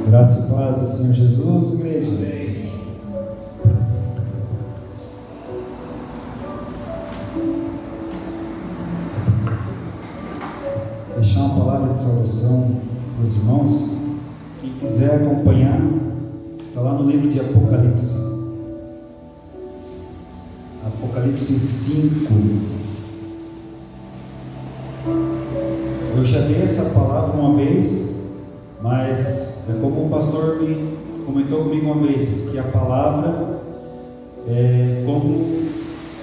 Graça e paz do Senhor Jesus, igreja. Deixar uma palavra de salvação para os irmãos. Quem quiser acompanhar, está lá no livro de Apocalipse. Apocalipse 5. Eu já dei essa palavra uma vez, mas é como o pastor me comentou comigo uma vez, que a palavra é como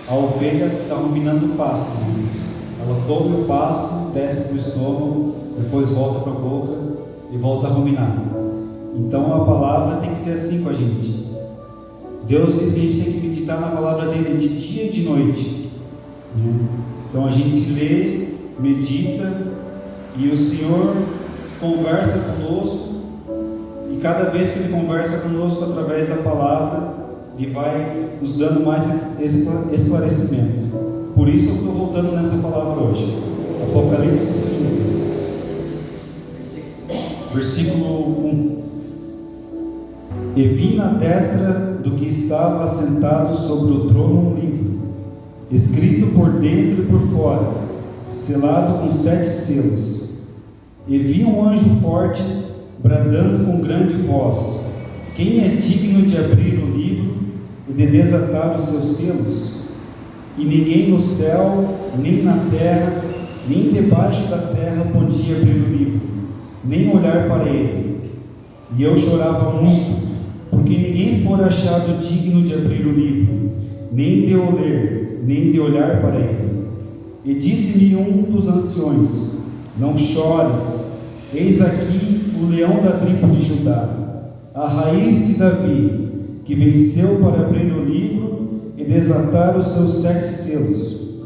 a ovelha que está ruminando o pasto. Ela come o pasto, desce para o estômago, depois volta para a boca e volta a ruminar. Então a palavra tem que ser assim com a gente. Deus diz que a gente tem que meditar na palavra dele de dia e de noite, né? Então a gente lê, medita, e o Senhor conversa conosco, e cada vez que Ele conversa conosco através da palavra, Ele vai nos dando mais esclarecimento. Por isso eu estou voltando nessa palavra hoje. Apocalipse 5, versículo 1. E vi na destra do que estava assentado sobre o trono um livro, escrito por dentro e por fora, selado com 7 selos. E vi um anjo forte bradando com grande voz: quem é digno de abrir o livro e de desatar os seus selos? E ninguém no céu, nem na terra, nem debaixo da terra podia abrir o livro, nem olhar para ele. E eu chorava muito, porque ninguém fora achado digno de abrir o livro, nem de o ler, nem de olhar para ele. E disse-me um dos anciões: não chores, eis aqui o leão da tribo de Judá, a raiz de Davi, que venceu para abrir o livro e desatar os seus 7 selos.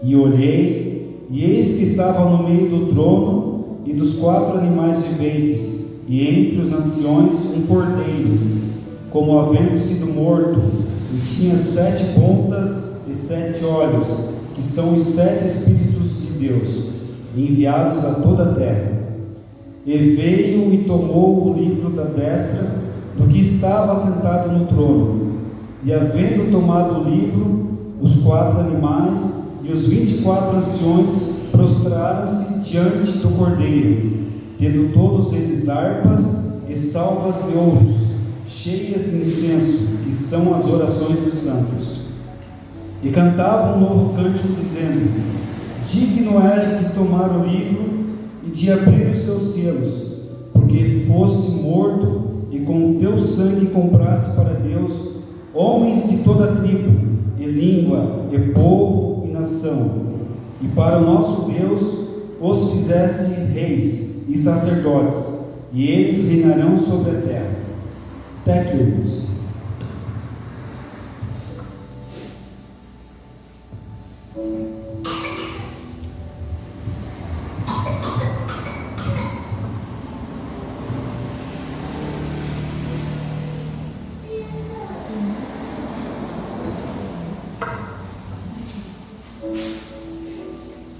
E olhei, e eis que estava no meio do trono e dos 4 animais viventes, e entre os anciões um cordeiro, como havendo sido morto, e tinha 7 pontas e 7 olhos, que são os 7 Espíritos de Deus, enviados a toda a terra. E veio e tomou o livro da destra do que estava assentado no trono. E havendo tomado o livro, os 4 animais e os 24 anciões prostraram-se diante do cordeiro, tendo todos eles harpas e salvas de ouros, cheias de incenso, que são as orações dos santos. E cantavam um novo cântico, dizendo: digno és de tomar o livro e de abrir os seus selos, porque foste morto e com o teu sangue compraste para Deus homens de toda a tribo, e língua, e povo, e nação. E para o nosso Deus os fizeste reis e sacerdotes, e eles reinarão sobre a terra. Até aqui, irmãos.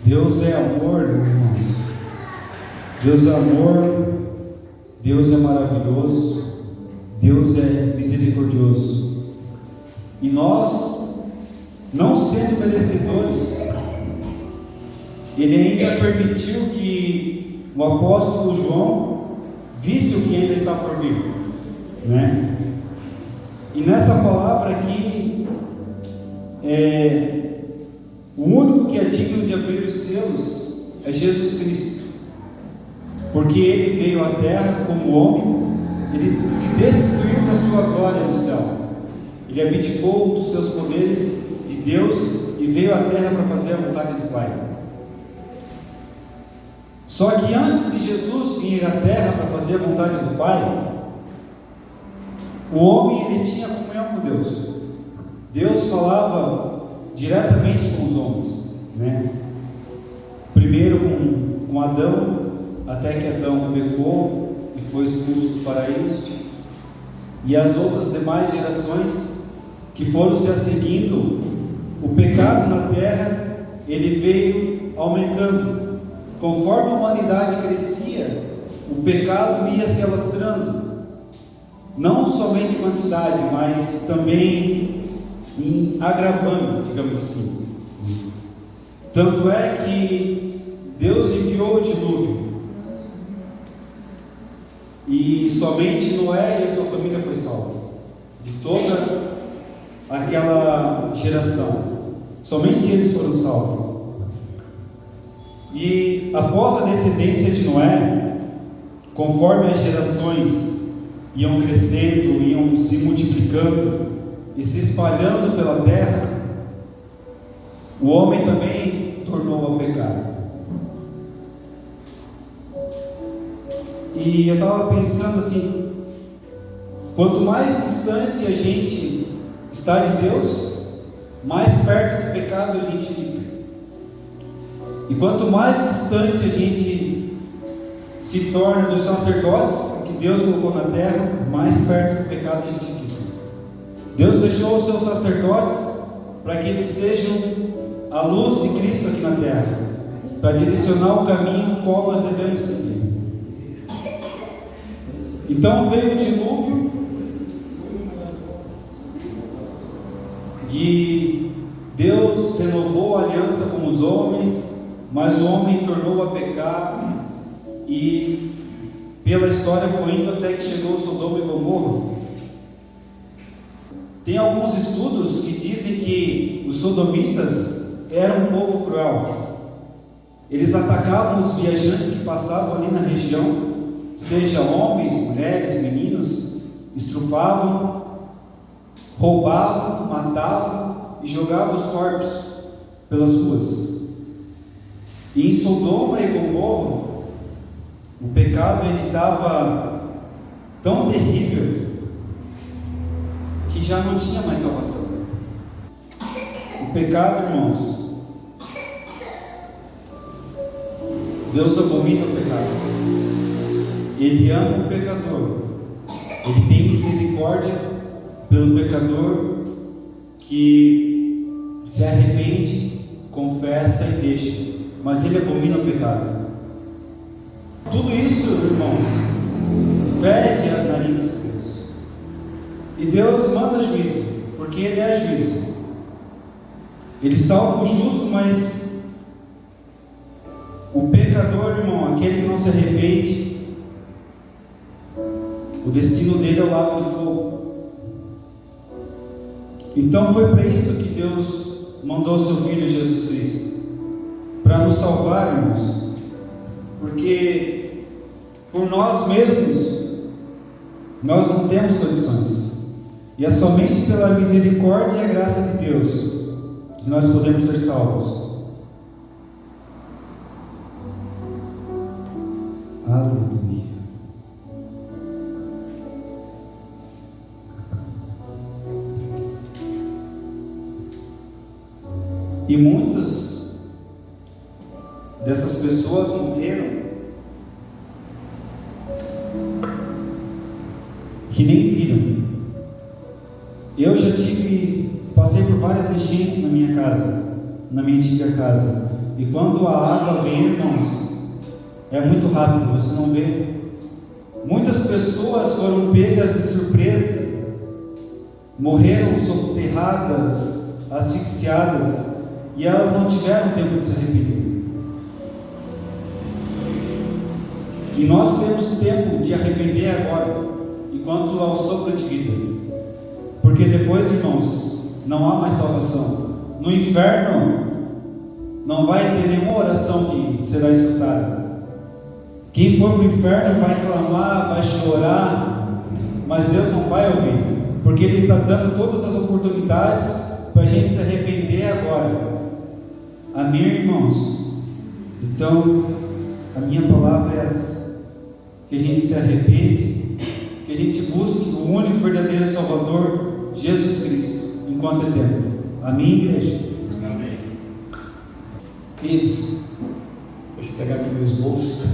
Deus é amor, irmãos. Deus é amor, Deus é maravilhoso, Deus é misericordioso. E nós, não sendo merecedores, Ele ainda permitiu que o apóstolo João visse o que ainda está por vir, né? E nessa palavra aqui, o único que é digno de abrir os selos é Jesus Cristo, porque Ele veio à terra como homem, Ele se destituiu da sua glória no céu, Ele abdicou dos seus poderes de Deus e veio à terra para fazer a vontade do Pai. Só que antes de Jesus vir à terra para fazer a vontade do Pai, o homem ele tinha comunhão com Deus. Deus falava diretamente com os homens, né? Primeiro com Adão, até que Adão pecou e foi expulso do paraíso, e as outras demais gerações que foram se seguindo, o pecado na terra ele veio aumentando. Conforme a humanidade crescia, o pecado ia se alastrando, não somente em quantidade, mas também em agravando, digamos assim. Tanto é que Deus enviou o dilúvio, e somente Noé e a sua família foi salva de toda aquela geração. Somente eles foram salvos. E após a descendência de Noé, conforme as gerações iam crescendo, iam se multiplicando e se espalhando pela terra, o homem também tornou a pecar. E eu estava pensando assim, quanto mais distante a gente está de Deus, mais perto do pecado a gente fica. E quanto mais distante a gente se torna dos sacerdotes que Deus colocou na terra, mais perto do pecado a gente fica. Deus deixou os seus sacerdotes para que eles sejam a luz de Cristo aqui na terra, para direcionar o caminho no qual nós devemos seguir. Então veio o dilúvio, e Deus renovou a aliança com os homens, mas o homem tornou a pecar, e pela história foi indo até que chegou Sodoma e Gomorra. Tem alguns estudos que dizem que os sodomitas eram um povo cruel. Eles atacavam os viajantes que passavam ali na região, seja homens, mulheres, meninos, estrupavam, roubavam, matavam e jogavam os corpos pelas ruas. E em Sodoma e Gomorra, o pecado ele estava tão terrível que já não tinha mais salvação. O pecado, irmãos, Deus abomina o pecado. Ele ama o pecador. Ele tem misericórdia pelo pecador que se arrepende, confessa e deixa. Mas ele abomina o pecado. Tudo isso, irmãos, fede as narinas de Deus. E Deus manda juízo, porque Ele é juízo. Ele salva o justo, mas o pecador, irmão, aquele que não se arrepende, o destino dele é o lago de fogo. Então foi para isso que Deus mandou seu Filho Jesus Cristo, para nos salvar, irmãos, porque por nós mesmos nós não temos condições, e é somente pela misericórdia e a graça de Deus que nós podemos ser salvos. Aleluia. E muitas dessas pessoas morreram que nem viram. Eu já passei por várias enchentes na minha casa, na minha antiga casa, e quando a água vem, irmãos, é muito rápido, você não vê. Muitas pessoas foram pegas de surpresa, morreram soterradas, asfixiadas, e elas não tiveram tempo de se arrepender. E nós temos tempo de arrepender agora, enquanto há o sopro de vida, porque depois, irmãos, não há mais salvação. No inferno não vai ter nenhuma oração que será escutada. Quem for para o inferno vai clamar, vai chorar, mas Deus não vai ouvir, porque Ele está dando todas as oportunidades para a gente se arrepender agora. Amém, irmãos? Então, a minha palavra é essa: que a gente se arrepende, que a gente busque o único verdadeiro Salvador, Jesus Cristo, enquanto é tempo. Amém, igreja? Amém. Queridos, deixa eu pegar aqui meus bolsos.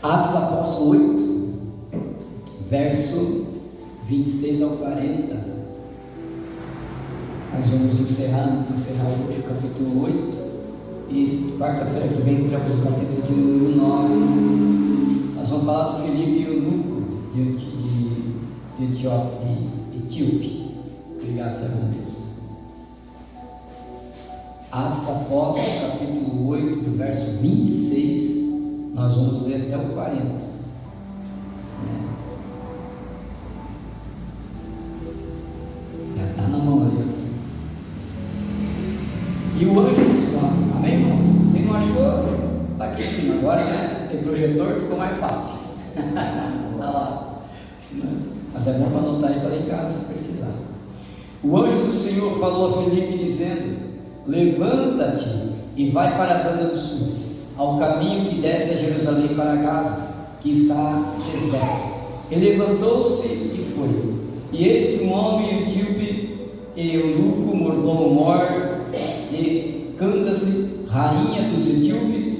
Atos Apóstolos 8, verso 26 ao 40. Nós vamos encerrar hoje o capítulo 8. E quarta-feira que vem, para o capítulo de número 9, nós vamos falar do Filipe e eunuco de Etíope. Obrigado, Senhor Deus. Atos Apóstolos, capítulo 8, do verso 26, nós vamos ler até o 40. Já está na mão ali. E o anjo disse: amém, irmãos? Quem não achou, está aqui em cima. Agora, né? Tem projetor, ficou mais fácil. Está lá. Mas é bom para anotar aí para ler em casa se precisar. O anjo do Senhor falou a Filipe, dizendo: levanta-te e vai para a banda do sul, ao caminho que desce a Jerusalém para Gaza, que está deserto. Ele levantou-se e foi. E eis que um homem etíope, eunuco, mordomo-mor de Cândace, rainha dos etíopes,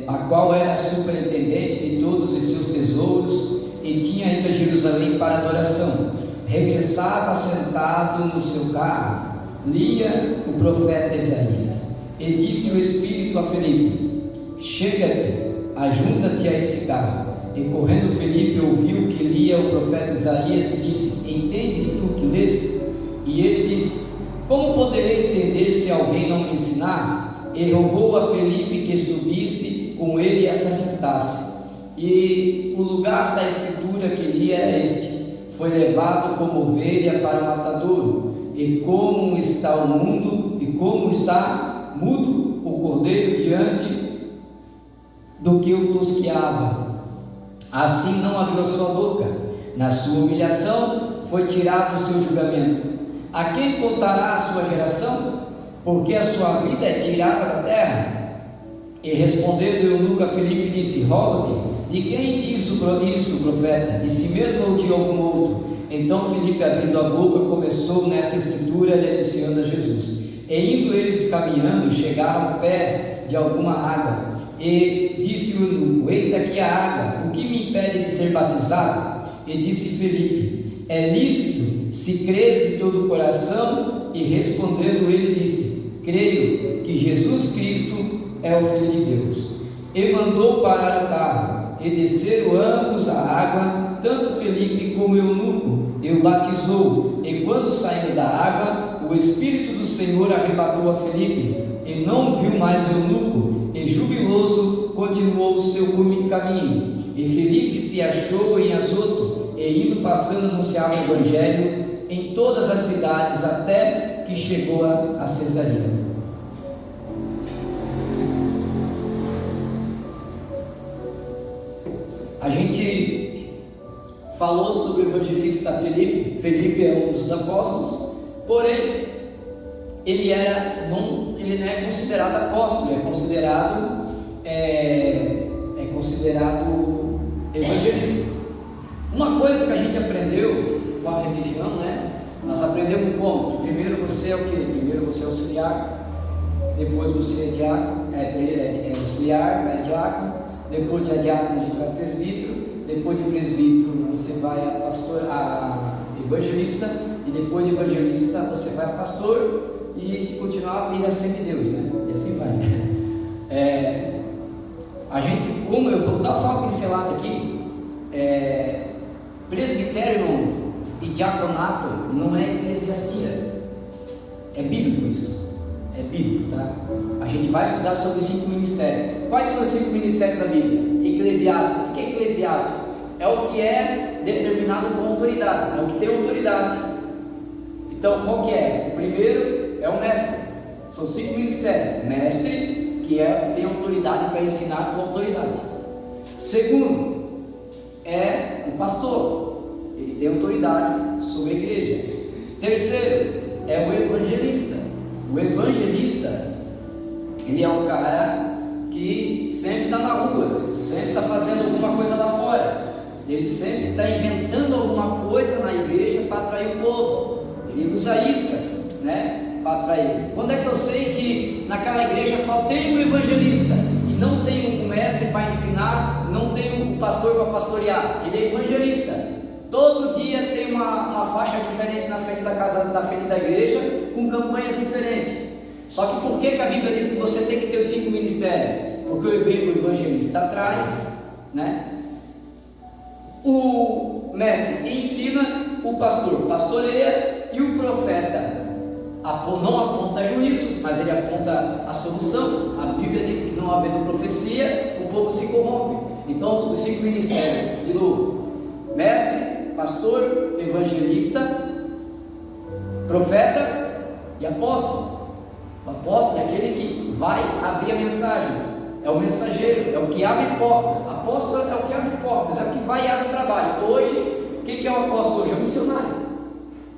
a qual era superintendente de todos os seus tesouros, e tinha ido a Jerusalém para adoração, regressava sentado no seu carro, lia o profeta Isaías. E disse o Espírito a Filipe: chega-te, ajunta-te a esse carro. E correndo Filipe ouviu que lia o profeta Isaías e disse: entendes tu o que lês? E ele disse: como poderei entender se alguém não me ensinar? E rogou a Filipe que subisse com ele e se assentasse. E o lugar da escritura que lia é este: foi levado como ovelha para o matadouro, e como está o mundo, e como está mudo o cordeiro diante do que o tosqueava, assim não abriu sua boca. Na sua humilhação foi tirado o seu julgamento. A quem contará a sua geração? Porque a sua vida é tirada da terra. E respondendo o eunuco a Filipe, disse: rogo-te, de quem diz isso o profeta? De si mesmo ou de algum outro? Então Filipe, abrindo a boca, começou nesta escritura, denunciando a Jesus. E indo eles caminhando, chegaram ao pé de alguma água. E disse o eunuco: eis aqui a água, o que me impede de ser batizado? E disse Filipe: é lícito, se crês de todo o coração. E respondendo ele disse: creio que Jesus Cristo é o Filho de Deus. E mandou parar o carro, e desceram ambos a água, tanto Filipe como o eunuco, e o batizou. E quando saiu da água, o Espírito do Senhor arrebatou a Filipe, e não viu mais o eunuco, e jubiloso continuou o seu caminho. E Filipe se achou em Azoto, e indo passando anunciava o Evangelho em todas as cidades, até que chegou a Cesareia. A gente falou sobre o evangelista Filipe. Filipe é um dos apóstolos, porém ele não é considerado apóstolo, é considerado evangelista. Uma coisa que a gente aprendeu com a religião, né? Nós aprendemos como? Primeiro você é o quê? Primeiro você é auxiliar, depois você é diácono, auxiliar, é diácono, depois de diácono a gente vai presbítero, depois de presbítero você vai a evangelista, e depois de evangelista você vai a pastor, e se continuar vira semideus, né? E assim vai. A gente, como eu vou dar só uma pincelada aqui, presbitério e diaconato não é eclesiastia, é bíblico isso, é bíblico, tá? A gente vai estudar sobre os 5 ministérios. Quais são os 5 ministérios da Bíblia? Eclesiástico. O que é eclesiástico? É o que é determinado com autoridade, é o que tem autoridade. Então qual que é? O primeiro é o mestre. São 5 ministérios. Mestre, que é o que tem autoridade para ensinar com autoridade. Segundo é o pastor, ele tem autoridade sobre a igreja. Terceiro é o evangelista. O evangelista, ele é um cara que sempre está na rua, sempre está fazendo alguma coisa lá fora, ele sempre está inventando alguma coisa na igreja para atrair o povo. Ele usa iscas, né, para atrair. Quando é que eu sei que naquela igreja só tem o evangelista e não tem um mestre para ensinar, não tem um pastor para pastorear? Ele é evangelista. Todo dia tem uma faixa diferente na frente da casa, na frente da igreja, com campanhas diferentes. Só que por que a Bíblia diz que você tem que ter os 5 ministérios? Porque o evangelista atrás, né? O mestre ensina, o pastor pastoreia e o profeta não aponta juízo, mas ele aponta a solução. A Bíblia diz que não havendo profecia, o povo se corrompe. Então os 5 ministérios, de novo: mestre, pastor, evangelista, profeta e apóstolo. O apóstolo é aquele que vai abrir a mensagem, é o mensageiro, é o que abre porta. Apóstolo é o que abre portas, é o que vai e abre o trabalho. Hoje, o que é o apóstolo hoje? É o missionário,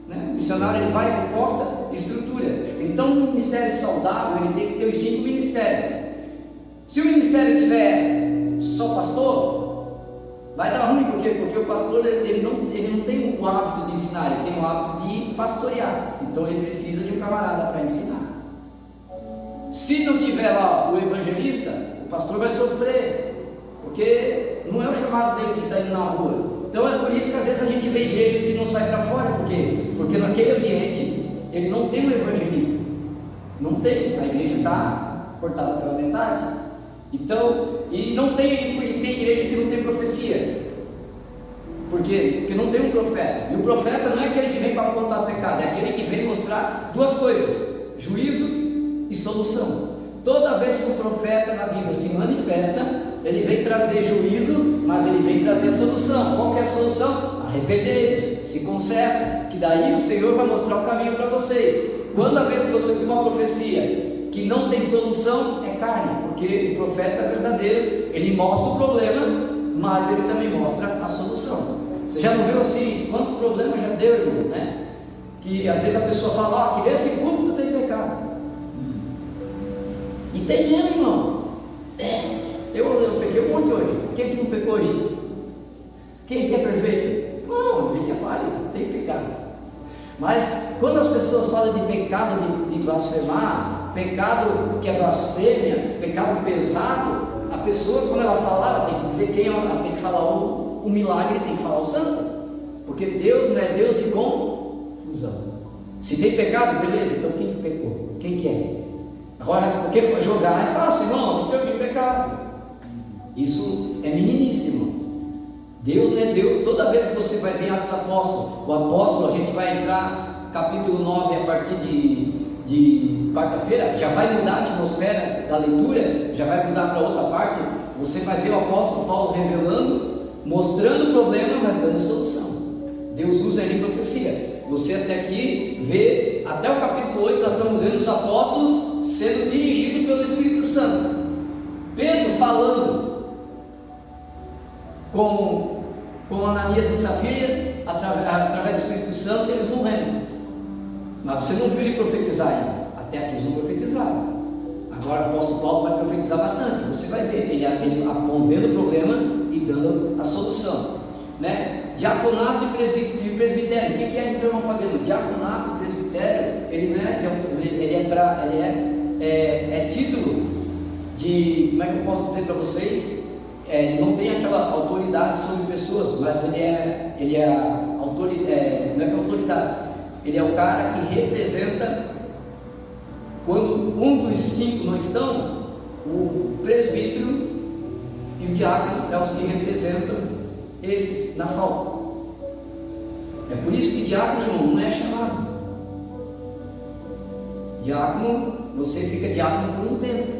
né? O missionário, ele vai, abre porta, estrutura. Então um ministério saudável, ele tem que ter os 5 ministérios. Se o ministério tiver só pastor, vai dar ruim. Por quê? Porque o pastor, ele não tem o hábito de ensinar, ele tem o hábito de pastorear. Então ele precisa de um camarada para ensinar. Se não tiver lá o evangelista, o pastor vai sofrer, porque não é o chamado dele que está indo na rua. Então é por isso que às vezes a gente vê igrejas que não saem para fora. Por quê? Porque naquele ambiente ele não tem um evangelista, não tem, a igreja está cortada pela metade. Então, e tem igrejas que não tem profecia. Por quê? Porque não tem um profeta. E o profeta não é aquele que vem para apontar pecado, é aquele que vem mostrar duas coisas: juízo e solução. Toda vez que o profeta na Bíblia se manifesta, ele vem trazer juízo, mas ele vem trazer a solução. Qual que é a solução? Arrependei-vos, se conserta, que daí o Senhor vai mostrar o caminho para vocês. Quando a vez que você tem uma profecia que não tem solução, é carne, porque o profeta verdadeiro, ele mostra o problema, mas ele também mostra a solução. Você já não viu assim, quanto problema já deu, irmãos, né? Que às vezes a pessoa fala, que nesse púlpito tem pecado. E tem mesmo, irmão. Eu pequei um monte hoje. Quem que não pecou hoje? Quem que é perfeito? Não, a gente é falho, tem pecado. Mas quando as pessoas falam de pecado de blasfemar, pecado que é blasfêmia, pecado pesado, a pessoa, quando ela fala, ela tem que dizer ela tem que falar o milagre, tem que falar o santo. Porque Deus não é Deus de confusão. Se tem pecado, beleza, então quem que pecou? Quem que é? Agora, porque for jogar é fácil, irmão, não tem alguém pecado. Isso é meninice. Deus não é Deus. Toda vez que você vai ver Atos Apóstolos, o apóstolo, a gente vai entrar capítulo 9 a partir de quarta-feira, já vai mudar a atmosfera da leitura, já vai mudar para outra parte. Você vai ver o apóstolo Paulo revelando, mostrando o problema, mas dando solução. Deus usa ele em profecia. Você até aqui vê, até o capítulo 8, nós estamos vendo os apóstolos sendo dirigidos pelo Espírito Santo. Pedro falando com Ananias e Safira, através do Espírito Santo, eles morreram. Mas você não viu ele profetizar ainda. Até aqui eles não profetizaram. Agora o apóstolo Paulo vai profetizar bastante. Você vai ver ele vendo o problema e dando a solução, né? Diaconato e presbitério. O que é então, irmão Fabiano? Diaconato e presbitério, ele não é título de, como é que eu posso dizer para vocês? Ele não tem aquela autoridade sobre pessoas, mas não é que é autoridade, ele é o cara que representa. Quando um dos 5 não estão, o presbítero e o diácono é os que representam esses na falta. É por isso que diácono, irmão, não é chamado. Diácono, você fica diácono por um tempo.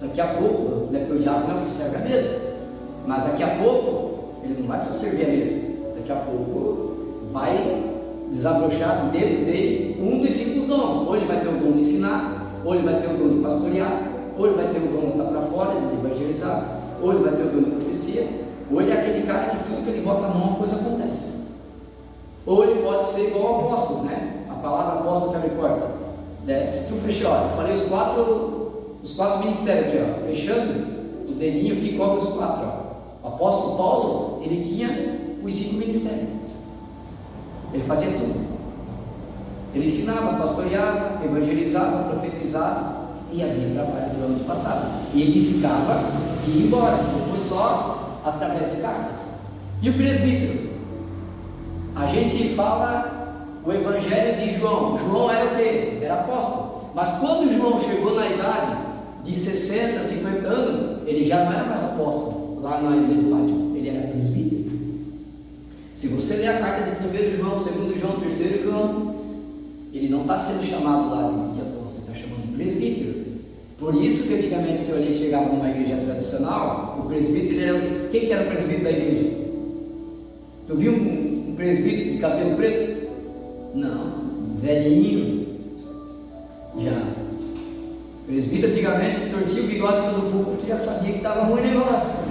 Daqui a pouco, né, porque o diácono é o que serve a mesa, mas daqui a pouco ele não vai só servir a mesa. Daqui a pouco vai desabrochar dentro dele um dos 5 dons. Ou ele vai ter o dom de ensinar, ou ele vai ter o dom de pastorear, ou ele vai ter o dom de estar para fora, de evangelizar, ou ele vai ter o dom de profecia, ou ele é aquele cara que tudo que ele bota a mão a coisa acontece. Ou ele pode ser igual ao apóstolo, né? A palavra apóstolo que abre porta. Se tu fechar, olha, eu falei os quatro ministérios aqui, ó, fechando o dedinho aqui, cobre os 4. Ó. O apóstolo Paulo, ele tinha os 5 ministérios. Ele fazia tudo. Ele ensinava, pastoreava, evangelizava, profetizava e havia trabalho do ano passado. E edificava e ia embora. Depois só através de cartas. E o presbítero? A gente fala o evangelho de João. João era o quê? Era apóstolo. Mas quando João chegou na idade de 60, 50 anos, ele já não era mais apóstolo lá na ilha de Patmos, ele era presbítero. Se você ler a carta de 1 João, 2 João, 3 João, ele não está sendo chamado lá de apóstolo, ele está chamando de presbítero. Por isso que antigamente, se eu chegava numa igreja tradicional, o presbítero era quem que era o presbítero da igreja? Tu viu um presbítero de cabelo preto? Não, velhinho. Já. O presbítero antigamente, se torcia o bigode do púlpito, tu já sabia que estava ruim o negócio.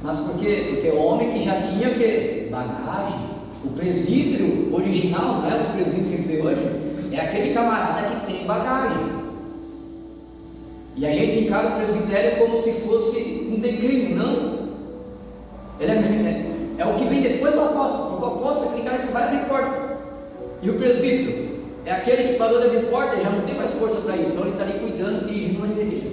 Mas por quê? Porque o homem que já tinha o quê? Bagagem. O presbítero original, não é os presbíteros que a gente vê hoje, é aquele camarada que tem bagagem. E a gente encara o presbitério como se fosse um declínio, não. Ele é o que vem depois do apóstolo, porque o apóstolo é aquele cara que vai abrir porta. E o presbítero é aquele que parou de abrir porta e já não tem mais força para ir, então ele está ali cuidando, dirigindo uma igreja.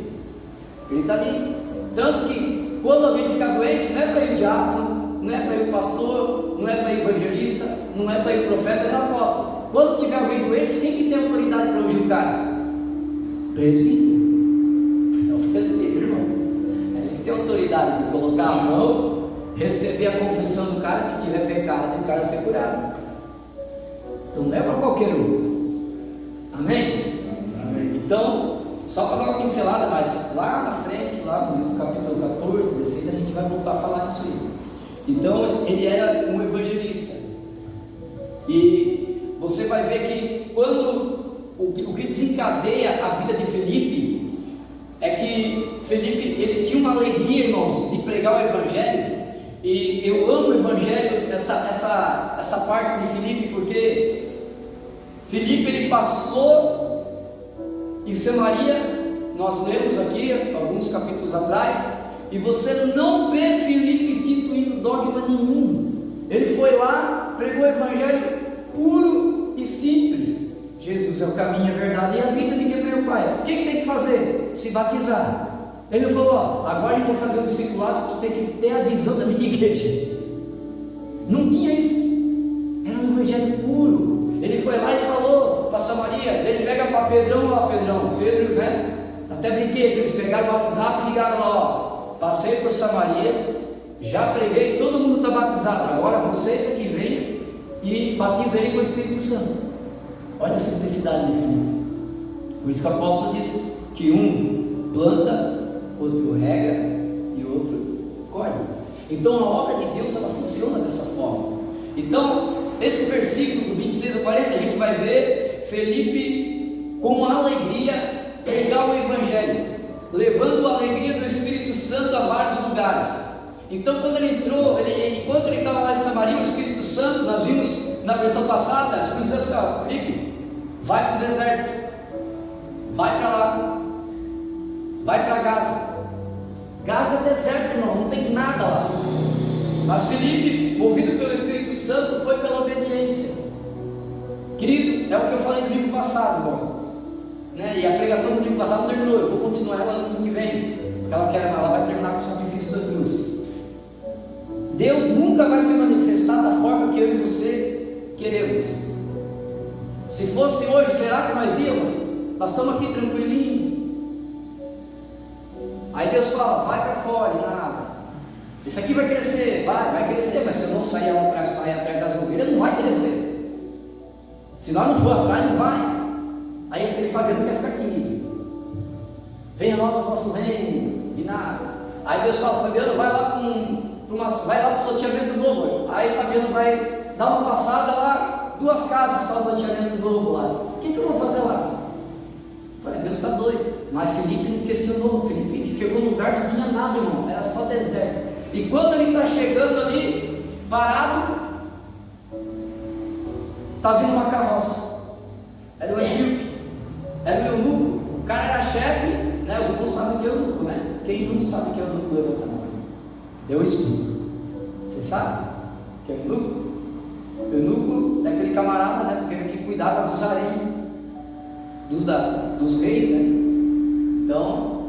Ele está ali. Tanto que quando alguém ficar doente, não é para ir o diácono, não é para ir o pastor, não é para ir o evangelista, não é para ir o profeta, nem o apóstolo. Quando tiver alguém doente, quem que tem autoridade para ungir o cara? Presbítero. É o presbítero, irmão. É ele que tem autoridade de colocar a mão, receber a confissão do cara, se tiver pecado, o cara ser curado. Então não é para qualquer um. Amém? Amém. Então, só para dar uma pincelada, mas lá na frente, lá no capítulo 14, 16, a gente vai voltar a falar disso aí. Então, ele era um evangelista. E você vai ver que quando o que desencadeia a vida de Felipe é que Felipe, ele tinha uma alegria, irmãos, de pregar o evangelho. E eu amo o evangelho, essa parte de Felipe, porque Felipe, ele passou em Samaria. Nós lemos aqui alguns capítulos atrás, e você não vê Felipe instituindo dogma nenhum. Ele foi lá, pregou o evangelho puro e simples. Jesus é o caminho, a verdade e a vida, ninguém veio ao Pai. O que tem que fazer? Se batizar. Ele falou: ó, agora a gente vai fazer um discipulado, tu tem que ter a visão da minha igreja. Não tinha isso. Era um evangelho puro. Ele foi lá e falou para Samaria. Ele pega para Pedrão, ó, Pedro, né? Até brinquei, eles pegaram o WhatsApp e ligaram lá, ó, passei por Samaria, já preguei, todo mundo está batizado, agora vocês aqui venham e batizem ele com o Espírito Santo. Olha a simplicidade de Filipe. Por isso que o apóstolo disse que um planta, outro rega e outro colhe. Então a obra de Deus, ela funciona dessa forma. Então esse versículo do 26 ao 40, a gente vai ver Felipe com alegria pregar o evangelho, levando a alegria do Espírito Santo a vários lugares. Então quando ele entrou, enquanto ele estava lá em Samaria, o Espírito Santo, nós vimos na versão passada, o Espírito Santo disse: ó, Felipe, vai para o deserto, vai para lá, vai para Gaza. Gaza é deserto, irmão, não tem nada lá. Mas Felipe, movido pelo Espírito Santo, foi pela obediência. Querido, é o que eu falei no domingo passado, irmão. E a pregação do domingo passado não terminou, eu vou continuar ela no domingo que vem, porque ela vai terminar com o sacrifício da cruz. Deus nunca vai se manifestar da forma que eu e você queremos. Se fosse hoje, será que nós íamos? Nós estamos aqui tranquilinho. Aí Deus fala: vai para fora e nada. Isso aqui vai crescer, vai crescer, mas se eu não sair lá atrás para ir atrás das ovelhas, não vai crescer. Se nós não for atrás, não vai. Aí aquele Fabiano quer ficar aqui. Venha nós ao nosso reino e nada. Aí Deus fala: Fabiano, vai lá para o loteamento novo. Aí Fabiano vai dar uma passada lá, 2 casas só no loteamento novo lá. O que eu vou fazer lá? Eu falei: Deus está doido. Mas Felipe não questionou. Felipe chegou no lugar, não tinha nada, irmão, era só deserto. E quando ele está chegando ali, parado, está vindo uma carroça. Era o etíope, era o eunuco. O cara era chefe, né? Os irmãos sabem que é eunuco, né? Quem não sabe que é eunuco, levanta a mão. Eu explico. Você sabe que é eunuco? Eunuco é aquele camarada, né? Que cuidava dos haréns, dos reis, né? Então,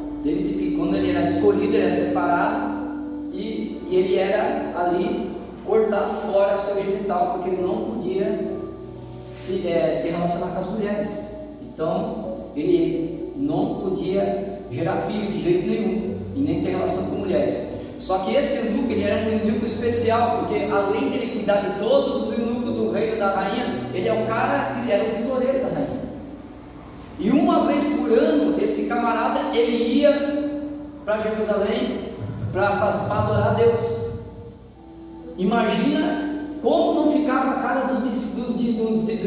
quando ele era escolhido, ele era separado e ele era ali cortado fora o seu genital, porque ele não podia se relacionar com as mulheres. Então, ele não podia gerar filho de jeito nenhum, e nem ter relação com mulheres. Só que esse eunuco, ele era um eunuco especial, porque além dele cuidar de todos os eunucos do reino da rainha, ele é o cara, era o tesoureiro da rainha. E uma vez por ano, esse camarada, ele ia para Jerusalém para adorar a Deus. Imagina como não ficava a cara dos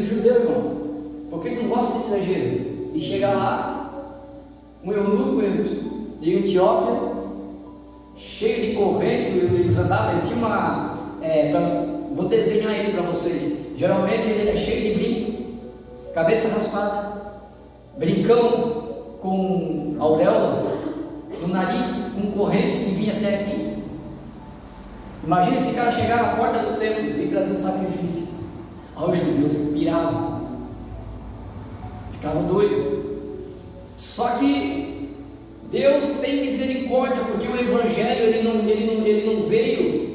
judeus, irmão, porque eles não gostam de estrangeiro. E chega lá, um eunuco de Etiópia, cheio de corrente, eles andavam, eles tinham vou desenhar ele para vocês. Geralmente ele era cheio de brinco, cabeça raspada, brincão com auréolas no nariz, com corrente que vinha até aqui. Imagina esse cara chegar na porta do templo e vir trazendo sacrifício. Aí os judeus piravam, ficavam doidos. Só que Deus tem misericórdia, porque o Evangelho ele não veio,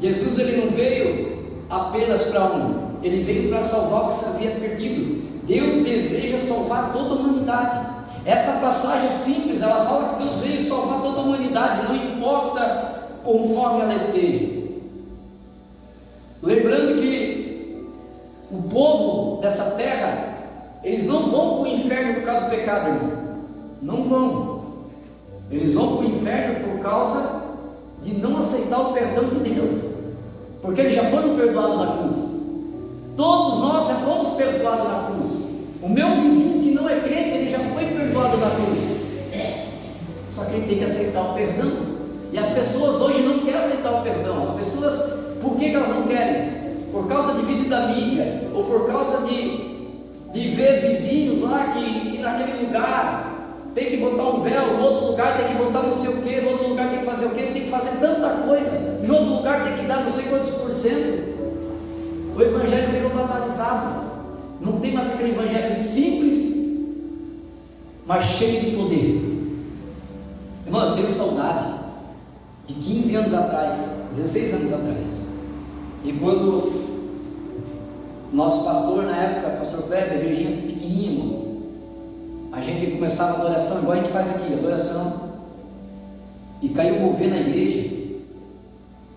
Jesus ele não veio apenas para um, ele veio para salvar o que se havia perdido. Deus deseja salvar toda a humanidade. Essa passagem simples, ela fala que Deus veio salvar toda a humanidade, não importa conforme ela esteja. Lembrando que o povo dessa terra, eles não vão para o inferno por causa do pecado, irmão. Não vão. Eles vão para o inferno por causa de não aceitar o perdão de Deus, porque eles já foram perdoados na cruz. Todos nós já fomos perdoados na cruz. O meu vizinho que não é crente, ele já foi perdoado na cruz. Só que ele tem que aceitar o perdão. E as pessoas hoje não querem aceitar o perdão. As pessoas, por que elas não querem? Por causa de vídeo da mídia, ou por causa de ver vizinhos lá que naquele lugar tem que botar um véu, no outro lugar tem que botar não sei o que, no outro lugar tem que fazer o que, tem que fazer tanta coisa, em outro lugar tem que dar não sei quantos %. O Evangelho virou banalizado. Não tem mais aquele Evangelho simples, mas cheio de poder. Irmão, eu tenho saudade de 15 anos atrás, 16 anos atrás, de quando nosso pastor na época, pastor Kleber, a igrejinha pequenininha, irmão, a gente começava a adoração, igual a gente faz aqui, adoração, e caiu um mover na igreja,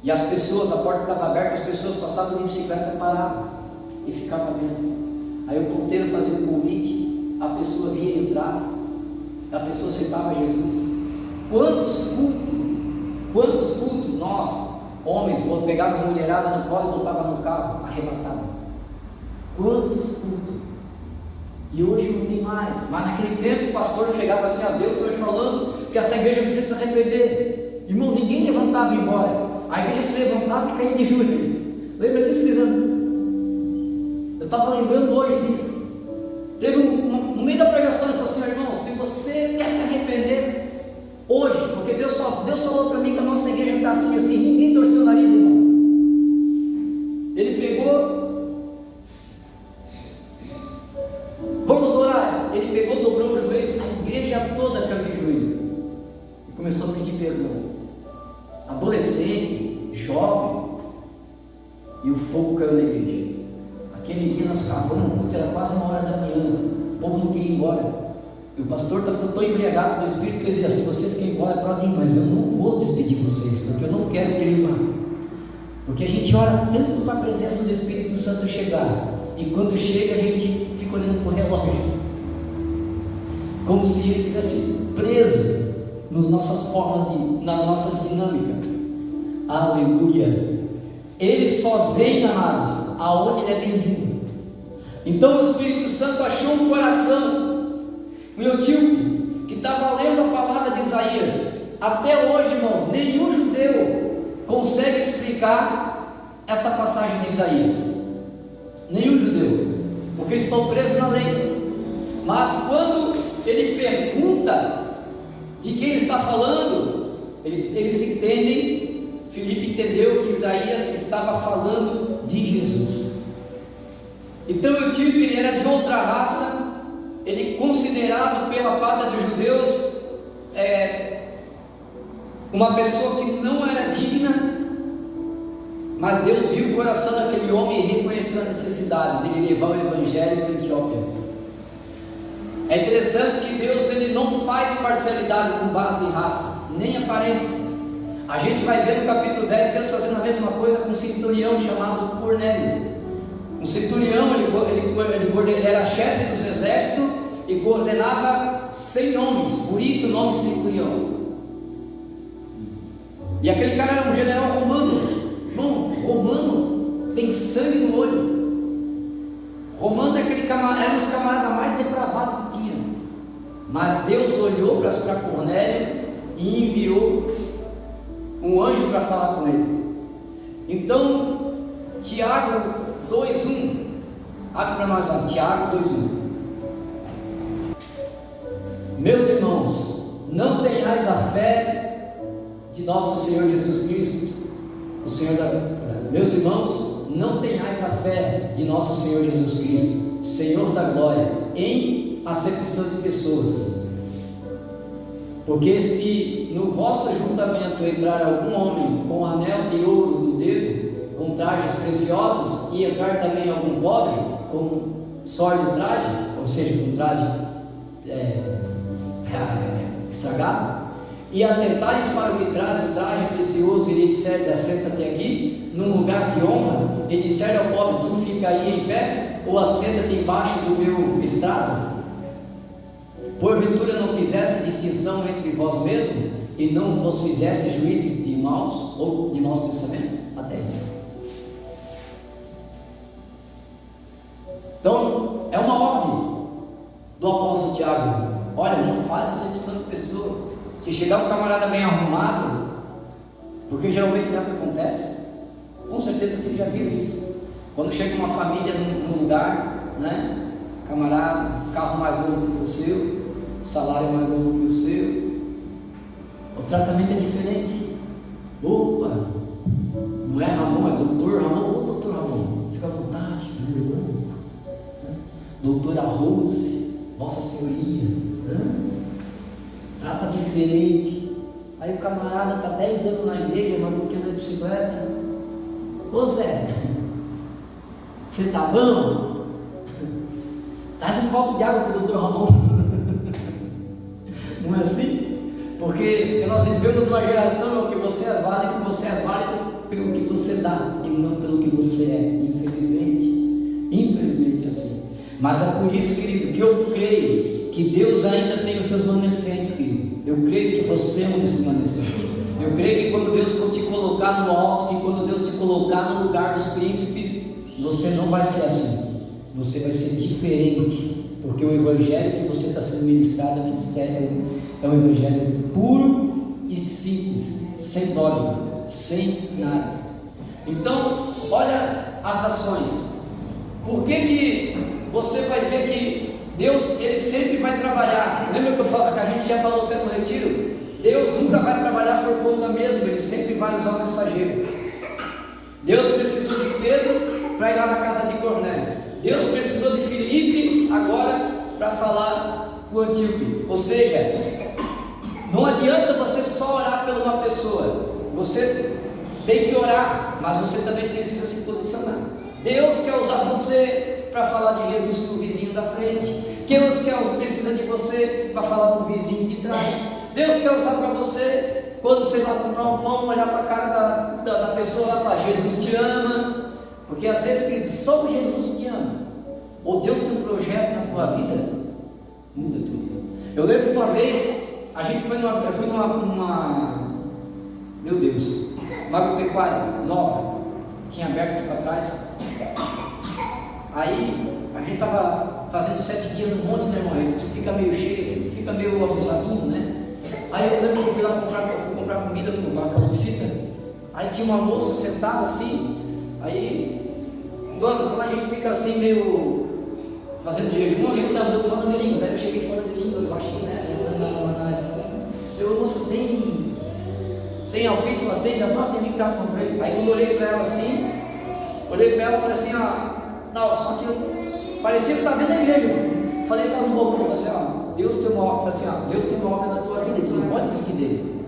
e as pessoas, a porta estava aberta, as pessoas passavam de bicicleta, paravam e ficavam vendo. Aí o porteiro fazia um convite, a pessoa via e entrava, a pessoa aceitava Jesus. Quantos cultos nós, homens, pegávamos a mulherada no colo e botava no carro, arrebatava. Quantos cultos? E hoje não tem mais. Mas naquele tempo o pastor chegava assim: a Deus está me falando que essa igreja precisa se arrepender. Irmão, ninguém levantava e ia embora. A igreja se levantava e caía de joelho. Lembra disso, Lisandro? Eu estava lembrando hoje disso. Teve no meio da pregação, ele falou assim: irmão, se você quer se arrepender hoje, porque Deus falou para mim que a nossa igreja está assim, ninguém torceu o nariz, irmão. Ele pegou, vamos orar. Ele pegou, dobrou o joelho, a igreja toda caiu de joelho e começou a pedir perdão. Adolescente, jovem, e o fogo caiu na igreja. Aquele dia nós acabamos, o culto era quase 1h da manhã, o povo não queria ir embora, e o pastor estava tão embriagado do Espírito que ele dizia: se vocês querem ir embora, podem ir, mas eu não vou despedir vocês, porque eu não quero que ele vá. Porque a gente ora tanto para a presença do Espírito Santo chegar, e quando chega a gente fica olhando para o relógio, como se ele estivesse preso nas nossas formas, nas nossas dinâmicas. Aleluia! Ele só vem, amados, aonde ele é bem-vindo. Então o Espírito Santo achou um coração, um etíope, que estava lendo a palavra de Isaías. Até hoje, irmãos, nenhum judeu consegue explicar essa passagem de Isaías. Nenhum judeu, porque eles estão presos na lei. Mas quando ele pergunta de quem ele está falando, eles entendem. Filipe entendeu que Isaías estava falando de Jesus. Então o etíope, ele era de outra raça, ele considerado pela pátria dos judeus uma pessoa que não era digna, mas Deus viu o coração daquele homem e reconheceu a necessidade dele levar o Evangelho para a Etiópia. É interessante que Deus ele não faz parcialidade com base em raça, nem aparência. A gente vai ver no capítulo 10 Deus fazendo a mesma coisa com um centurião chamado Cornélio. Um centurião, ele era chefe dos exércitos e coordenava 100 homens, por isso o nome centurião. E aquele cara era um general romano. Irmão, romano tem sangue no olho. Romano é era um dos camaradas mais depravados que tinha. Mas Deus olhou para Cornélio e enviou um anjo para falar com ele. Então, Tiago 2:1, abre para nós lá, Tiago 2:1. Meus irmãos, não tenhais a fé de nosso Senhor Jesus Cristo, o Senhor meus irmãos, não tenhais a fé de nosso Senhor Jesus Cristo, Senhor da glória, em acepção de pessoas. Porque se no vosso ajuntamento entrar algum homem com anel de ouro no dedo, com trajes preciosos, e entrar também algum pobre com sórdido traje, ou seja, com traje estragado, e atentares para o que traz o traje precioso, e lhe disseres, assenta-te aqui, num lugar de honra, e disser ao pobre, tu fica aí em pé, ou assenta-te embaixo do meu estrado, porventura não fizeste distinção entre vós mesmos, e não vos fizeste juízes de maus, ou de maus pensamentos? Até aí. Então, é uma ordem do apóstolo Tiago: olha, não faz acepção de pessoas. Se chegar um camarada bem arrumado, porque geralmente não é o que acontece, com certeza vocês já viram isso. Quando chega uma família num lugar, né? Camarada, carro mais novo que o seu, salário mais novo que o seu, o tratamento é diferente. Opa, não é Ramon, é doutor Ramon. Ô doutor Ramon, fica à vontade, meu irmão. Doutora Rose, Vossa Senhoria, trata diferente. Aí o camarada está 10 anos na igreja, mas não quer andar de bicicleta. Ô Zé, você tá bom? Traz um copo de água para o doutor Ramon. Não é assim? Porque nós vivemos uma geração em que você é válido pelo que você dá e não pelo que você é, infelizmente é assim. Mas é por isso, querido, que eu creio que Deus ainda tem os seus remanescentes, querido. Eu creio que você é um desses remanescentes. Eu creio que quando Deus for te colocar no alto, que quando Deus te colocar no lugar dos príncipes, você não vai ser assim, você vai ser diferente, porque o evangelho que você está sendo ministrado é um evangelho puro e simples, sem dogma, sem nada. Então, olha as ações. Por que você vai ver que Deus, ele sempre vai trabalhar? Lembra que eu falo, que a gente já falou até no retiro? Deus nunca vai trabalhar por conta mesmo, ele sempre vai usar o mensageiro. Deus precisou de Pedro para ir lá na casa de Cornélio. Deus precisou de Filipe agora para falar com o Antíoco. Ou seja, não adianta você só orar por uma pessoa. Você tem que orar, mas você também precisa se posicionar. Deus quer usar você para falar de Jesus para o vizinho da frente. Deus precisa de você para falar para o vizinho de trás. Deus quer usar para você quando você vai comprar um pão, olhar para a cara da pessoa lá e falar, Jesus te ama. Porque às vezes, querido, só Jesus te ama. Ou Deus tem um projeto na tua vida, muda tudo. Eu lembro que uma vez a gente foi eu fui numa meu Deus, uma agropecuária nova, tinha aberto aqui para trás. Aí a gente estava fazendo 7 dias no monte, né, irmão? Tu fica meio cheio, assim, tu fica meio abusadinho, né? Aí eu lembro que eu fui lá comprar comida no calopsita. Aí tinha uma moça sentada assim. Aí quando a gente fica assim meio fazendo jejum, a gente está andando falando de língua. Daí eu cheguei fora de línguas, baixinho, né? Eu, moça, tem alpiste lá? Tem? Tem que cá, comprei. Aí quando eu olhei para ela assim, e falei assim, não, só que eu parecia que estava dentro da igreja. Falei para ela no balcão, falei assim, Deus tem uma obra, Deus tem uma obra na tua vida e tu não pode desistir dele.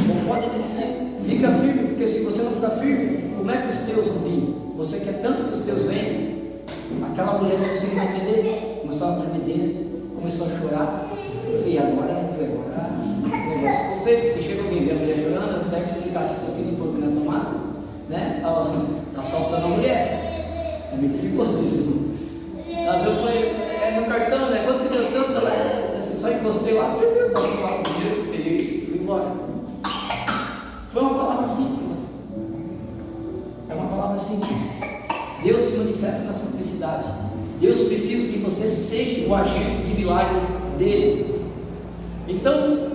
Não pode desistir, fica firme, porque se você não ficar firme, como é que os teus vão vir? Você quer tanto que os teus venham, aquela mulher não consegue entender. começou a tremer, começou a chorar. Eu falei, agora não foi agora. O negócio ficou feio, você chega alguém, vê a mulher chorando, deve explicar que fosse de porco na tomada, né? Está assaltando a mulher. É meio perigoso isso. Mas eu falei, no cartão, né? Quanto que deu tanto? Assim, só encostei lá, passou lá o dinheiro, peguei e fui embora. Foi uma palavra simples. É uma palavra simples. Deus se manifesta na simplicidade. Deus precisa que você seja o agente de milagres dele. Então,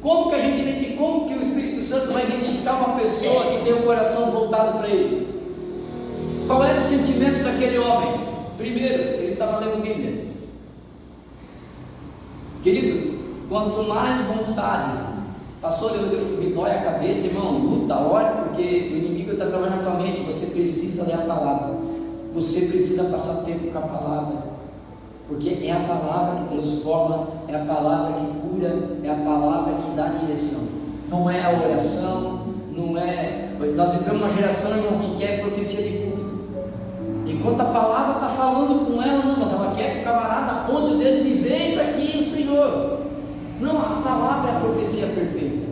como que o Espírito Santo vai identificar uma pessoa que tem o coração voltado para ele? Qual era o sentimento daquele homem? Primeiro, ele estava lendo Bíblia. Querido, quanto mais vontade, pastor, me dói a cabeça, irmão, luta, ora, porque o inimigo está trabalhando na tua mente. Você precisa ler a palavra, você precisa passar tempo com a palavra, porque é a palavra que transforma, é a palavra que cura, é a palavra que dá direção. Não é a oração, não é. Nós vivemos uma geração, irmão, que quer profecia de culto. Enquanto a palavra está falando com ela, não, mas ela quer que o camarada aponte o dedo e diz: eis aqui o Senhor. Não, a palavra é a profecia perfeita.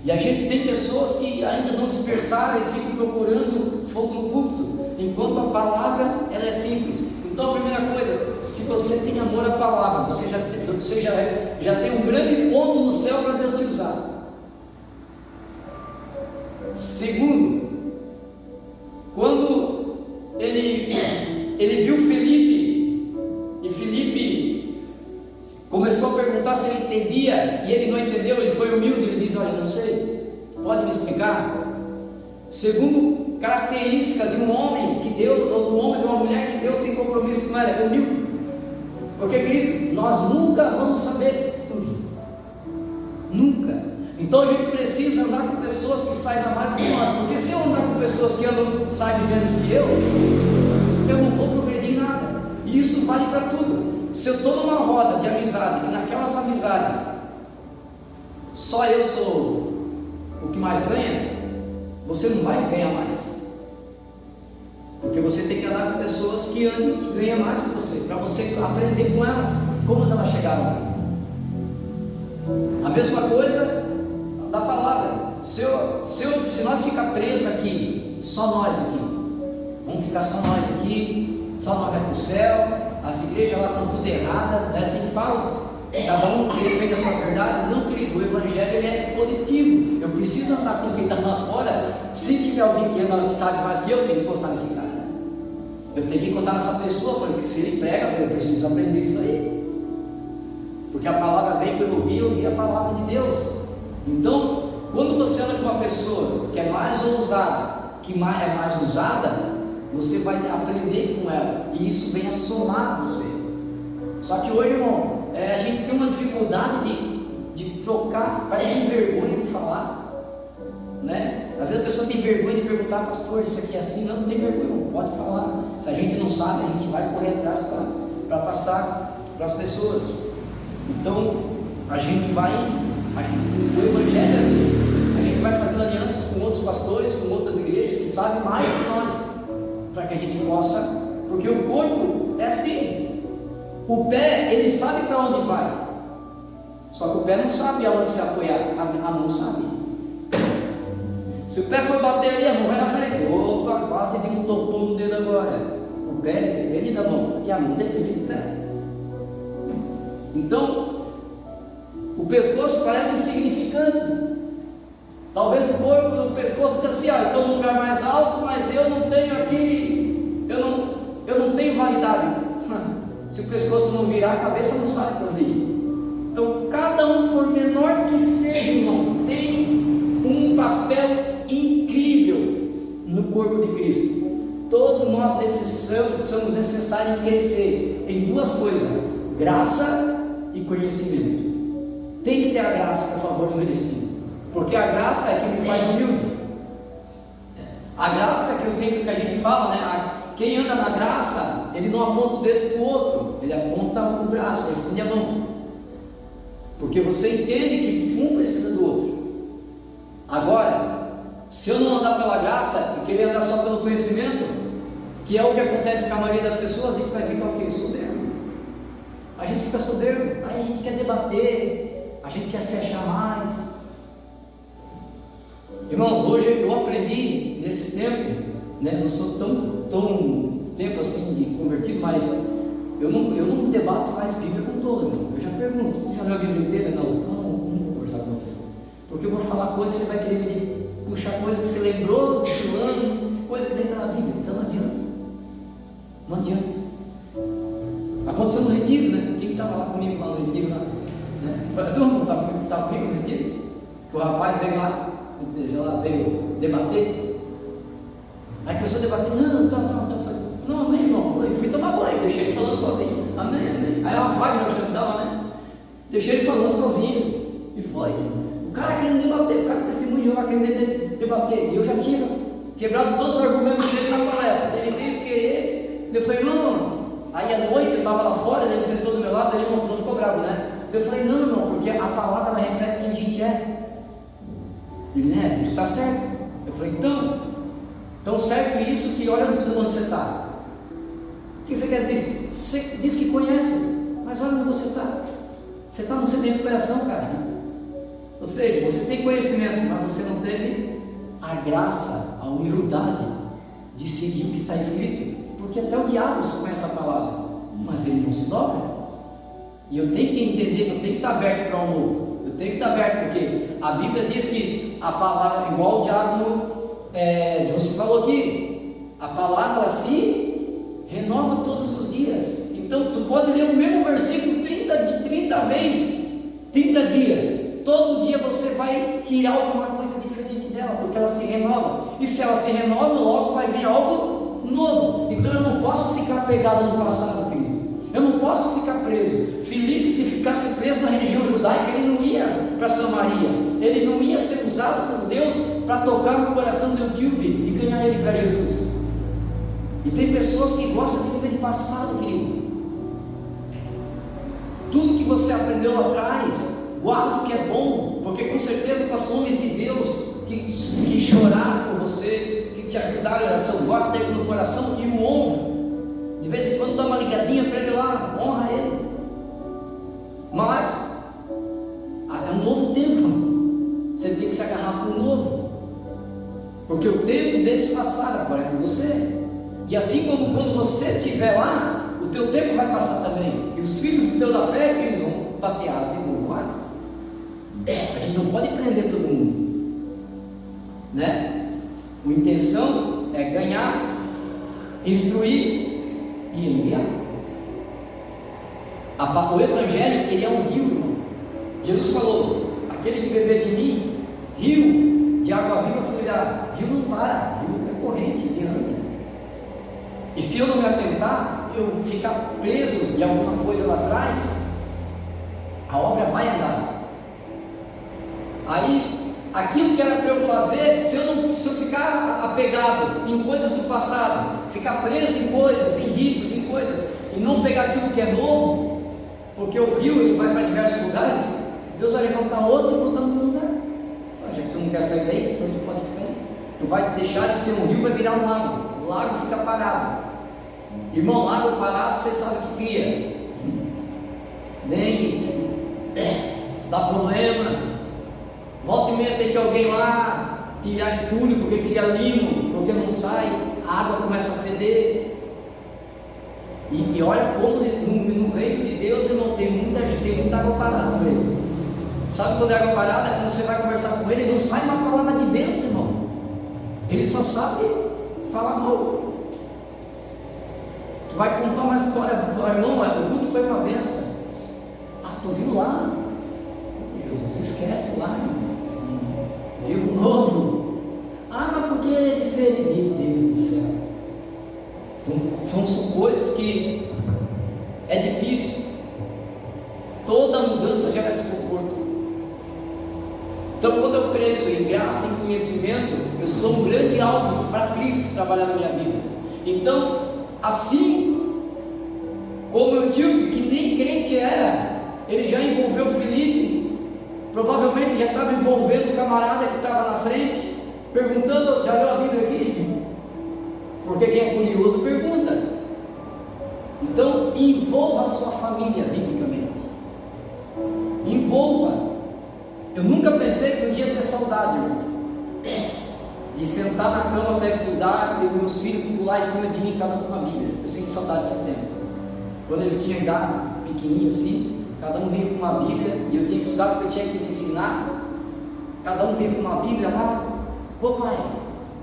E a gente tem pessoas que ainda não despertaram e ficam procurando fogo no púlpito, enquanto a palavra ela é simples. Então a primeira coisa, se você tem amor à palavra, você já tem um grande ponto no céu para Deus te usar. Segundo, quando ele viu Felipe, e Felipe começou a perguntar se ele entendia, e ele não entendeu, ele foi humilde, ele disse: olha, não sei, pode me explicar? Segundo característica de um homem que Deus, ou do homem de uma mulher que Deus tem compromisso com ela, é humilde. Porque, querido, nós nunca vamos saber tudo, nunca. Então a gente precisa andar com pessoas que saibam mais que nós, porque se eu andar com pessoas que saibam menos que eu não vou progredir em nada. E isso vale para tudo. Se eu estou numa roda de amizade, que naquelas amizades só eu sou o que mais ganha, você não vai ganhar mais, porque você tem que andar com pessoas que ganham mais que você, para você aprender com elas, como elas chegaram. A mesma coisa da palavra. Se nós ficar presos aqui, só nós aqui, vamos ficar só nós aqui, só nós vai para o céu, as igrejas lá estão tudo erradas, é assim que falam, cada um defende a sua verdade. Não, querido, o evangelho ele é coletivo. Eu preciso andar com quem está lá fora. Se tiver alguém que sabe mais que eu tenho que encostar nesse cara, eu tenho que encostar nessa pessoa, porque se ele prega, eu preciso aprender isso aí, porque a palavra vem pelo ouvir a palavra de Deus. Então, quando você anda com uma pessoa que é mais ousada, que é mais usada, você vai aprender com ela, e isso vem a somar você. Só que hoje, irmão, a gente tem uma dificuldade de trocar, parece que tem vergonha de falar, né? Às vezes a pessoa tem vergonha de perguntar: pastor, isso aqui é assim? Não tem vergonha, não pode falar. Se a gente não sabe, a gente vai correr atrás para passar para as pessoas. Então, o evangelho é assim, a gente vai fazendo alianças com outros pastores, com outras igrejas que sabem mais que nós, para que a gente possa, porque o corpo é assim, o pé, ele sabe para onde vai, só que o pé não sabe aonde se apoiar, a mão sabe. Se o pé for bater ali, a mão vai na frente, opa, quase de um topão no dedo agora. O pé depende da mão, e a mão depende do pé. Então, o pescoço parece insignificante. Talvez o corpo do pescoço diz assim: eu estou num lugar mais alto, mas eu não tenho aqui, eu não tenho validade. Se o pescoço não virar, a cabeça não sabe fazer isso. Então, cada um, por menor que seja, irmão, tem um papel incrível no corpo de Cristo. Todos nós somos necessários crescer em duas coisas: graça e conhecimento. Tem que ter a graça, por favor, do merecido, porque a graça é que me faz humilde. A graça que a gente fala, né? Quem anda na graça, ele não aponta o dedo para o outro, ele aponta o braço, ele estende a mão, porque você entende que um precisa do outro. Agora, se eu não andar pela graça e querer andar só pelo conhecimento, que é o que acontece com a maioria das pessoas, a gente vai ficar o quê? Soberbo. A gente fica soberbo, aí a gente quer debater, a gente quer se achar mais. Irmãos, hoje eu aprendi nesse tempo, né? Não sou tão tempo assim de convertido, mas eu não debato mais Bíblia com todo, irmão. Eu já pergunto, você já leu a Bíblia inteira? Não, então não vou conversar com você, porque eu vou falar coisas, você vai querer me puxar coisas que você lembrou de fulano, coisa que dentro da Bíblia, então não adianta. Não adianta. Aconteceu no retiro, né? Quem estava lá comigo lá no retiro, lá, né? A turma que estava comigo no retiro, que o rapaz veio lá, veio debater. Aí começou a debater, não, amém, irmão. Eu fui tomar banho, deixei ele falando sozinho. Amém, amém. Aí uma vaga nós estava, né? Deixei ele falando sozinho. E foi. O cara querendo debater, o cara testemunho de Jeová querendo debater. E eu já tinha quebrado todos os argumentos dele na palestra. Ele veio querer. Eu falei, não. Aí à noite eu estava lá fora, ele sentou do meu lado, ele não ficou bravo, né? Eu falei, não, porque a palavra ela reflete quem a gente é. Ele, né? Tu está certo. Eu falei, então certo isso que olha onde você está. O que você quer dizer? Você diz que conhece, mas olha onde você está. Você está no centro de recuperação, cara. Ou seja, você tem conhecimento, mas você não teve a graça, a humildade de seguir o que está escrito. Porque até o diabo conhece a palavra, mas ele não se dobra. E eu tenho que entender que eu tenho que estar aberto para o novo. Eu tenho que estar aberto, porque a Bíblia diz que a palavra, igual o diabo, você falou aqui, a palavra se renova todos os dias. Então tu pode ler o mesmo versículo 30 vezes, 30 dias. Todo dia você vai tirar alguma coisa diferente dela, porque ela se renova. E se ela se renova, logo vai vir algo novo. Então eu não posso ficar pegado no passado, querido. Eu não posso ficar preso. Filipe, se ficasse preso na religião judaica, ele não ia para Samaria. Ele não ia ser usado por Deus para tocar no coração do etíope e ganhar ele para Jesus. E tem pessoas que gostam de viver de passado, querido. Tudo que você aprendeu lá atrás, guarda o que é bom, porque com certeza passou homens de Deus que choraram por você, que te ajudaram em oração. Guarda Deus no coração e o honra. De vez em quando dá uma ligadinha para ele lá, honra ele. Mas é um novo tempo. Você tem que se agarrar para o novo, porque o tempo deles passaram, agora é com você. E assim como quando você estiver lá, o teu tempo vai passar também. E os filhos do teu da fé, eles vão bater asas e vão voar. A gente não pode prender todo mundo, né? A intenção é ganhar, instruir e enviar. O Evangelho, ele é um rio, irmão. Jesus falou, aquele que beber de mim, rio de água viva fluirá. Rio não para, rio é corrente, ele anda. E se eu não me atentar, eu ficar preso em alguma coisa lá atrás, a obra vai andar. Aí, aquilo que era para eu fazer, se eu ficar apegado em coisas do passado, ficar preso em coisas, em ritos, em coisas, e não pegar aquilo que é novo, porque o rio ele vai para diversos lugares, Deus vai levantar outro e botar no meu lugar. Já que tu não quer sair daí, então tu pode ficar aí. Tu vai deixar de ser um rio, vai virar um lago. O lago fica parado. Irmão, lago parado, você sabe o que cria. Dengue, dá problema. Volta e meia tem que alguém lá tirar entulho, porque cria limo, porque não sai, a água começa a feder. E olha como no reino de Deus, irmão, tem muita água parada no reino. Sabe quando é água parada? Quando você vai conversar com ele, não sai uma palavra de bênção, irmão. Ele só sabe falar mal. Tu vai contar uma história, falar, irmão, o culto foi uma bênção. Ah, tu viu lá? Jesus, esquece lá, irmão. Vivo novo. Ah, mas por que é diferente? Meu Deus do céu. Então, são coisas que é difícil. Toda mudança gera desconforto. Então, quando eu cresço em graça, em conhecimento, eu sou um grande alvo para Cristo trabalhar na minha vida. Então, assim como eu digo que nem crente era, ele já envolveu Filipe, provavelmente já estava envolvendo o camarada que estava na frente, perguntando, já leu a Bíblia aqui? Porque quem é curioso pergunta. Então, envolva a sua família biblicamente. Envolva. Eu nunca pensei que eu ia ter saudade, irmãos, de sentar na cama para estudar e os meus filhos pular em cima de mim, cada um com uma Bíblia. Eu sinto saudade desse tempo. Quando eles tinham idade, pequenininho assim, cada um vinha com uma Bíblia e eu tinha que estudar porque eu tinha que lhe ensinar. Cada um vinha com uma Bíblia lá. Ô pai,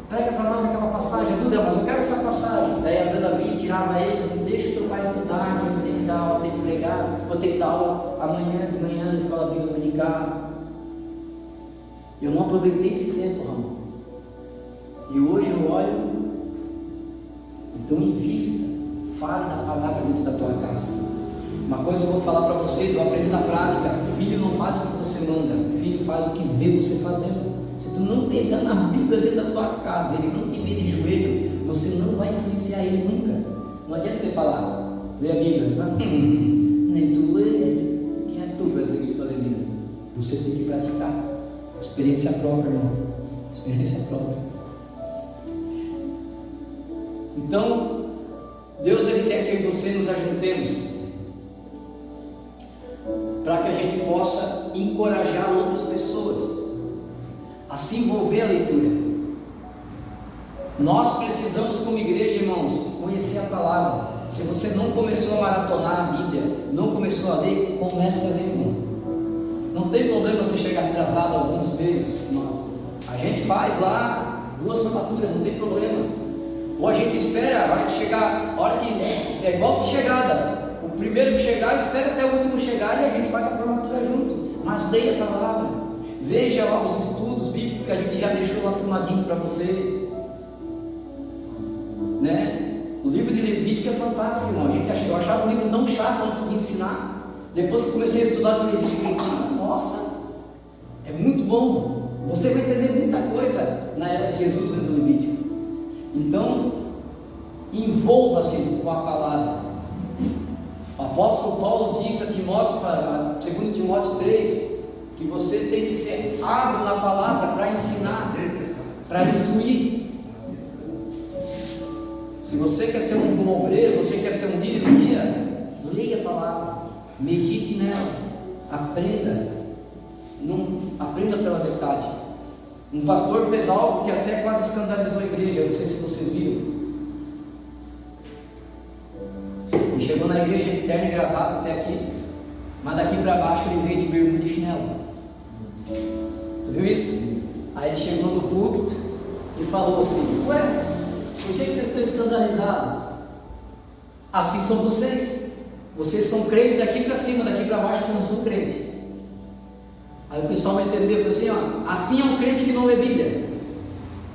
prega para nós aquela passagem, tudo, mas eu quero essa passagem. Daí a Zana vinha e tirava eles, não deixa o teu pai estudar, que ele tem que dar aula, tem que pregar, vou ter que dar aula amanhã de manhã na escola bíblica dominical. Eu não aproveitei esse tempo, Ramon. E hoje eu olho, então invista, fale da palavra dentro da tua casa. Uma coisa eu vou falar para vocês, eu aprendi na prática: o filho não faz o que você manda, o filho faz o que vê você fazendo. Se tu não pegar na Bíblia dentro da tua casa, ele não te vê de joelho, você não vai influenciar ele nunca. Não adianta você falar, lê a Bíblia, nem tu lê, quem é tu para dizer que tu lê a Bíblia? Você tem que praticar. Experiência própria, irmão. Experiência própria. Então, Deus ele quer que você nos ajuntemos para que a gente possa encorajar outras pessoas a se envolver a leitura. Nós precisamos, como igreja, irmãos, conhecer a palavra. Se você não começou a maratonar a Bíblia, não começou a ler, comece a ler, irmão. Não tem problema você chegar atrasado alguns meses. A gente faz lá 2 formaturas, não tem problema. Ou a gente espera, a hora que chegar, a hora que é igual de chegada. O primeiro que chegar, espera até o último chegar e a gente faz a formatura junto. Mas leia a palavra, veja lá os estudos bíblicos que a gente já deixou lá filmadinho para você, né? O livro de Levítico é fantástico, irmão. Eu achava o livro tão chato antes de ensinar. Depois que comecei a estudar o Levítico, nossa, é muito bom. Você vai entender muita coisa na era de Jesus no Levítico. Então, envolva-se com a palavra. O apóstolo Paulo diz a Timóteo, 2 Timóteo 3, que você tem que ser hábil na palavra para ensinar, para instruir. Se você quer ser um bom obreiro, você quer ser um líder um dia, leia a palavra, medite nela, aprenda. Não aprenda pela metade. Um pastor fez algo que até quase escandalizou a igreja, não sei se vocês viram. Ele chegou na igreja de terno e gravata até aqui, mas daqui para baixo ele veio de bermuda e chinelo. Tu viu isso? Aí ele chegou no púlpito e falou assim: ué, por que vocês estão escandalizados? Assim são vocês. Vocês são crentes daqui para cima, daqui para baixo vocês não são crentes. Aí o pessoal vai entender, assim, ó, assim é um crente que não lê Bíblia,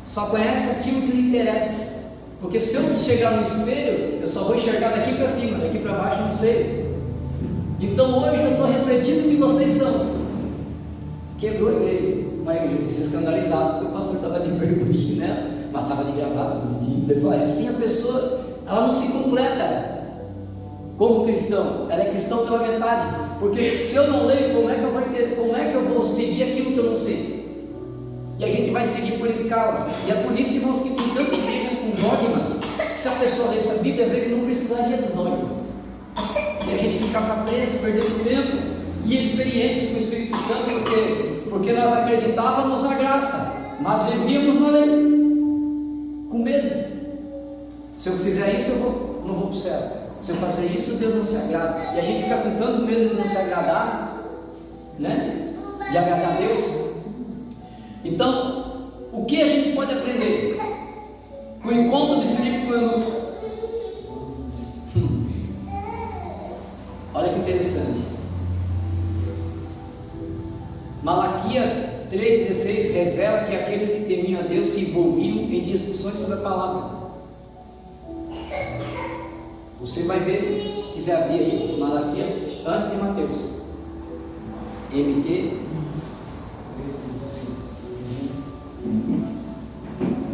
só conhece aquilo que lhe interessa. Porque se eu chegar no espelho, eu só vou enxergar daqui para cima, daqui para baixo eu não sei. Então hoje eu estou refletindo o que vocês são. Quebrou a igreja. Uma igreja tem que ser escandalizada, porque o pastor estava de bermudinho, né? Mas estava de gravata, bonitinho. Ele falou: assim a pessoa, ela não se completa como cristão, ela é cristão pela metade. Porque se eu não leio, como é que eu vou entender, como é que eu vou seguir aquilo que eu não sei? E a gente vai seguir por escalas. E é por isso, irmãos, que tem tantas igrejas com dogmas, que se a pessoa lesse a Bíblia, vê que não precisaria dos dogmas. E a gente ficava preso, perdendo tempo e experiências com o Espírito Santo, porque nós acreditávamos na graça, mas vivíamos na lei, com medo. Se eu fizer isso, eu não vou para o céu. Se eu fazer isso, Deus não se agrada. E a gente fica com tanto medo de não se agradar, né? De agradar a Deus. Então, o que a gente pode aprender com o encontro de Filipe com o eunuco? Olha que interessante. Malaquias 3,16 revela que aqueles que temiam a Deus se envolviam em discussões sobre a palavra. Você vai ver, quiser abrir aí, Malaquias, antes de Mateus. MT.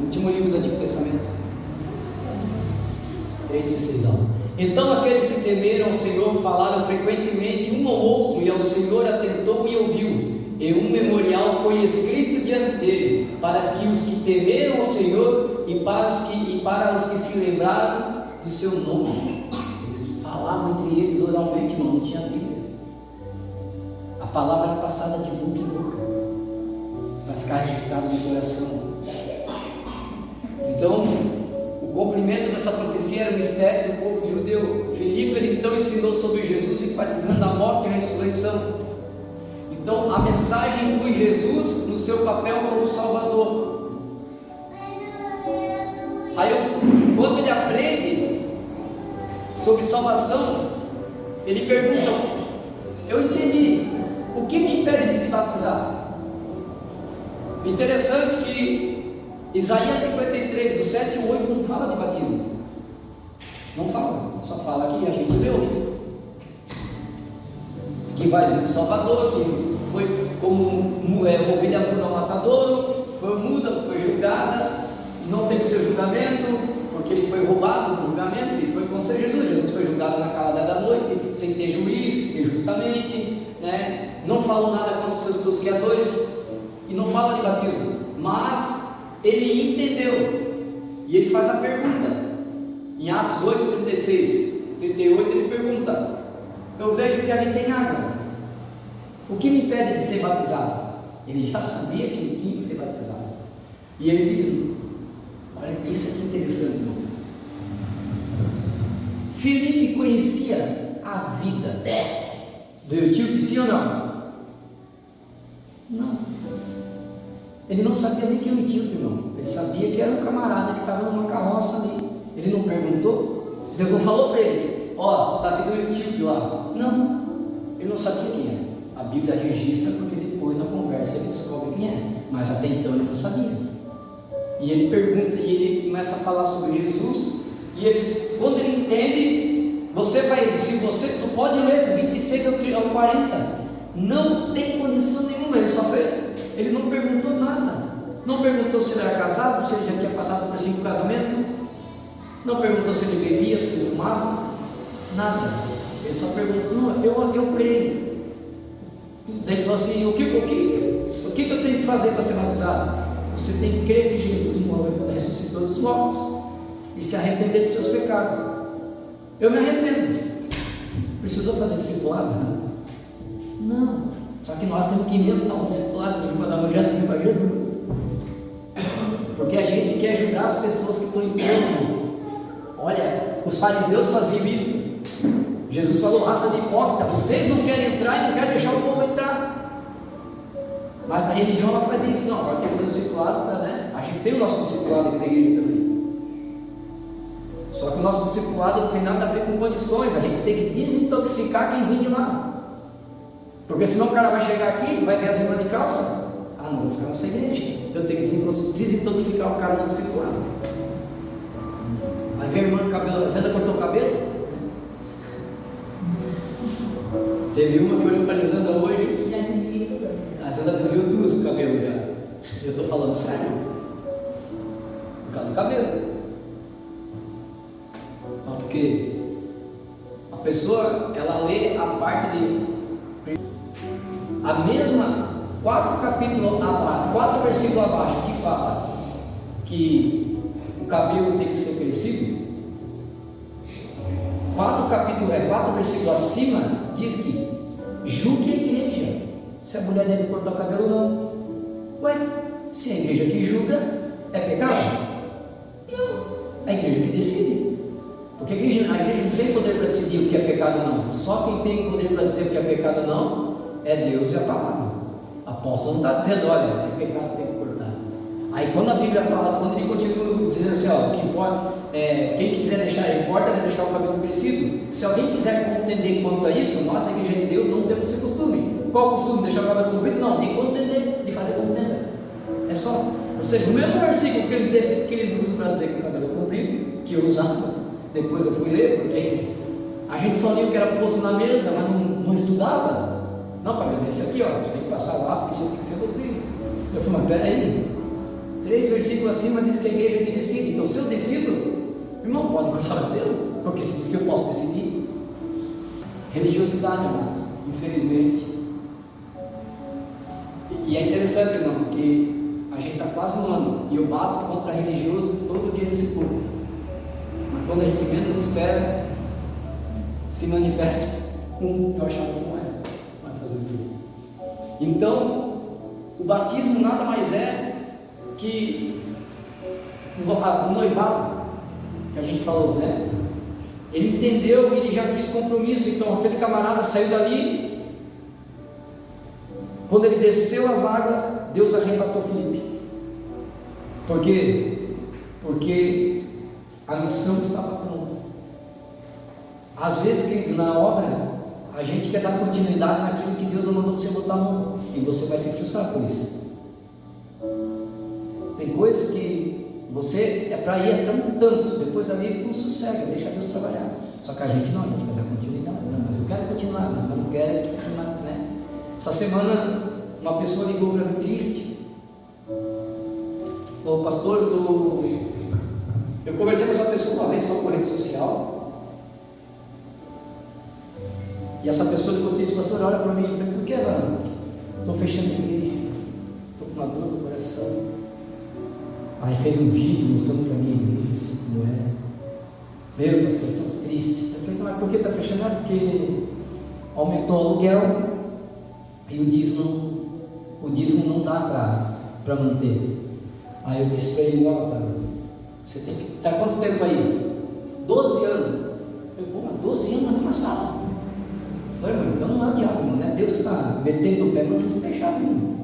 Último livro do Antigo Testamento. 3,16. Então aqueles que temeram ao Senhor falaram frequentemente um ao outro, e ao Senhor atentou e ouviu. E um memorial foi escrito diante dele, para que os que temeram ao Senhor e para os que se lembraram do seu nome. Eles falavam entre eles oralmente, irmão, não tinha Bíblia. A palavra era passada de boca em boca, para ficar registrado no coração. Então, o cumprimento dessa profecia era o mistério do povo judeu. Filipe, ele então ensinou sobre Jesus, enfatizando a morte e a ressurreição. Então, a mensagem inclui Jesus no seu papel como Salvador. Aí, quando ele aprende sobre salvação, ele pergunta: eu entendi, o que me impede de se batizar? Interessante que Isaías 53, do 7 ao 8, não fala de batismo. Não fala, só fala que a gente leu que vai vir o Salvador, que foi como ovelha muda ao matadouro, foi muda, foi julgada, não teve seu julgamento, porque ele foi roubado do julgamento, ele foi com Jesus. Jesus foi julgado na calada da noite, sem ter juiz, injustamente, né? Não falou nada contra os seus tosqueadores, e não fala de batismo, mas ele entendeu, e ele faz a pergunta, em Atos 8, 36, 38, ele pergunta: eu vejo que ali tem água, o que me impede de ser batizado? Ele já sabia que ele tinha que ser batizado, e ele diz: olha, isso aqui é interessante, irmão. Filipe conhecia a vida do etíope, sim ou não? Não. Ele não sabia nem que era um etíope, irmão. Ele sabia que era um camarada que estava numa carroça ali. Ele não perguntou. Deus não falou para ele: ó, está vindo um etíope lá. Não, ele não sabia quem era. A Bíblia registra, porque depois na conversa ele descobre quem é, mas até então ele não sabia. E ele pergunta, e ele começa a falar sobre Jesus, e eles, quando ele entende, tu pode ler do 26 ao 40, não tem condição nenhuma. Ele não perguntou nada, não perguntou se ele era casado, se ele já tinha passado por 5 casamentos, não perguntou se ele bebia, se ele fumava, nada. Ele só perguntou: não, eu creio. Daí ele falou assim: o que eu tenho que fazer para ser batizado? Você tem que crer que Jesus morreu, ressuscitou dos mortos e se arrepender dos seus pecados. Eu me arrependo. Precisou fazer discipulado? Não. Só que nós temos que inventar um discipulado para dar uma jantinha para Jesus, porque a gente quer ajudar as pessoas que estão em torno. Olha, os fariseus faziam isso. Jesus falou: raça de hipócrita, vocês não querem entrar e não querem deixar o povo entrar. Mas a religião ela faz isso. Não, agora tem que fazer o discipulado, né? A gente tem o nosso discipulado aqui na igreja também. Só que o nosso discipulado não tem nada a ver com condições. A gente tem que desintoxicar quem vem de lá. Porque senão o cara vai chegar aqui, vai ver as irmãs de calça. Ah, não, vou ficar nessa igreja. Eu tenho que desintoxicar o cara do discipulado. Vai ver a irmã com cabelo. Você ainda cortou o cabelo? Teve uma que olhou para a Lisandra hoje. Já desviou. A Lisandra desviou 2 com o cabelo já. Eu estou falando sério. Por causa do cabelo. Porque a pessoa, ela lê a parte de a mesma 4 versículos abaixo, que fala que o cabelo tem que ser crescido. 4 versículos acima diz que julgue a igreja se a mulher deve cortar o cabelo ou não. Ué, se a igreja que julga, é pecado? Não, a igreja que decide. Porque a igreja não tem poder para decidir o que é pecado ou não. Só quem tem poder para dizer o que é pecado ou não é Deus e a palavra. O apóstolo não está dizendo: olha, é pecado, tem que cortar. Aí quando a Bíblia fala, quando ele continua dizendo assim: ó, que importa, quem quiser deixar, importa é deixar o cabelo crescido. Se alguém quiser contender quanto a isso, nós, a igreja de Deus, não temos esse costume. Qual o costume? Deixar o cabelo comprido? Não, tem que contender, de fazer contenda. É só. Ou seja, o mesmo versículo que eles usam para dizer que o cabelo é comprido, que eu usava, depois eu fui ler, porque a gente só lia o que era posto na mesa, mas não estudava. Não, Fabiano, esse aqui, ó, tu tem que passar lá, porque ele tem que ser doutrina. Eu falei: mas peraí, 3 versículos acima diz que a igreja que decide. Então, se eu decido, irmão, pode cortar o cabelo, porque se diz que eu posso decidir. Religiosidade, mas infelizmente. E é interessante, irmão, que a gente está quase um ano, e eu bato contra religioso todo dia nesse público. Mas quando a gente menos espera, se manifesta um que eu achava que não era. Vai fazer o quê? Então, o batismo nada mais é que o noivado, que a gente falou, né? Ele entendeu e ele já quis compromisso. Então aquele camarada saiu dali. Quando ele desceu as águas, Deus arrebatou Filipe. Por quê? Porque a missão estava pronta. Às vezes, querido, na obra, a gente quer dar continuidade naquilo que Deus não mandou você botar a mão, e você vai se frustrar com isso. Tem coisas que você é para ir até um tanto, depois ali tu sossega, deixa Deus trabalhar. Só que a gente não, a gente vai dar continuidade. Não, mas eu quero continuar, mas eu não quero continuar, né? Essa semana uma pessoa ligou para mim triste. Ô pastor, eu conversei com essa pessoa uma vez só por rede social. E essa pessoa ligou triste, pastor, olha para mim. Eu falei, por que, mano? Estou fechando a igreja, estou com uma dor no coração. Aí fez um vídeo mostrando para mim a igreja, como é. Meu pastor, estou triste. Eu falei, mas por que está fechando? É porque aumentou o aluguel e o dízimo não dá para manter. Aí eu disse para ele, olha, você tem que estar quanto tempo aí? 12 anos. Eu falei, pô, mas 12 anos na mesma sala. Eu falei, mas então não é o diabo, não é Deus que está metendo o pé para não fechar mesmo.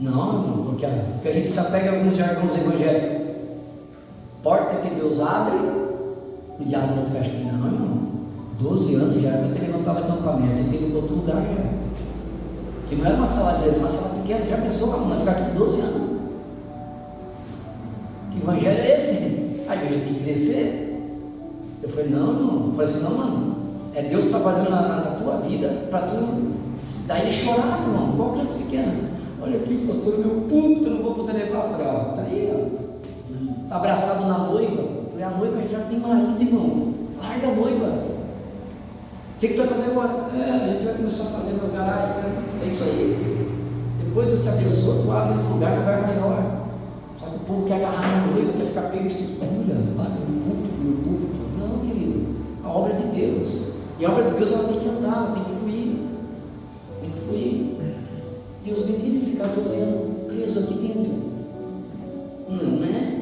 Não, porque a gente se apega a alguns jargões evangélicos. Porta que Deus abre, o diabo não fecha. Não, irmão. 12 anos já era para ter levantado acampamento e ter ido para outro lugar já. Que não era uma sala grande, uma sala pequena. Já pensou, vamos ficar aqui 12 anos? Que evangelho é esse? A igreja tem que crescer. Eu falei, não, irmão. Eu falei assim, não, mano. É Deus trabalhando na tua vida para tu daí ele chorar, irmão, igual criança pequena. Olha aqui, pastor, meu púlpito, eu não vou poder levar. Eu falei, ó, tá aí, ó. Tá abraçado na noiva. Eu falei, a noiva já tem marido, irmão. Larga a noiva. O que tu vai fazer agora? A gente vai começar a fazer nas garagens. Eu falei, é isso aí. Depois Deus te abençoa, tu abre outro lugar maior. Sabe, o povo quer agarrar na noiva, quer ficar pego em estrutura. Meu púlpito. Não, querido. A obra é de Deus. E a obra de Deus ela tem que andar, ela tem que fluir. Tem que fluir. Deus me livre de ficar 12 anos preso aqui dentro. Não, né?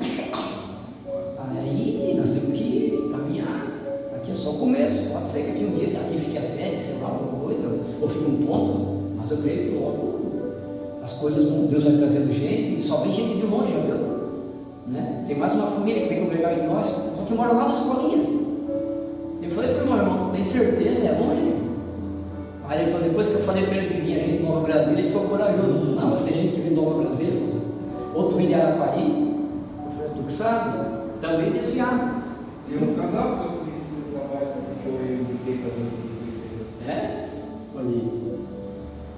Aí nós temos que caminhar. Aqui é só o começo. Pode ser que aqui um dia aqui fique a série, sei lá, alguma coisa, ou fique um ponto, mas eu creio que logo as coisas, Deus vai trazendo gente, e só vem gente de longe, já viu? Né? Tem mais uma família que vem congregar em nós, só que mora lá na escolinha. Eu falei para o meu irmão, tu tem certeza? É longe? Aí ele falou, depois que eu falei para ele que vinha gente de Nova Brasília, ele ficou corajoso. Não, mas tem gente que vem de Nova Brasília, outro vem de Araquari. Eu falei, tu que sabe? Também desviado. Tem um casal que eu conheci no trabalho, que eu invitei para ver. É? Olha.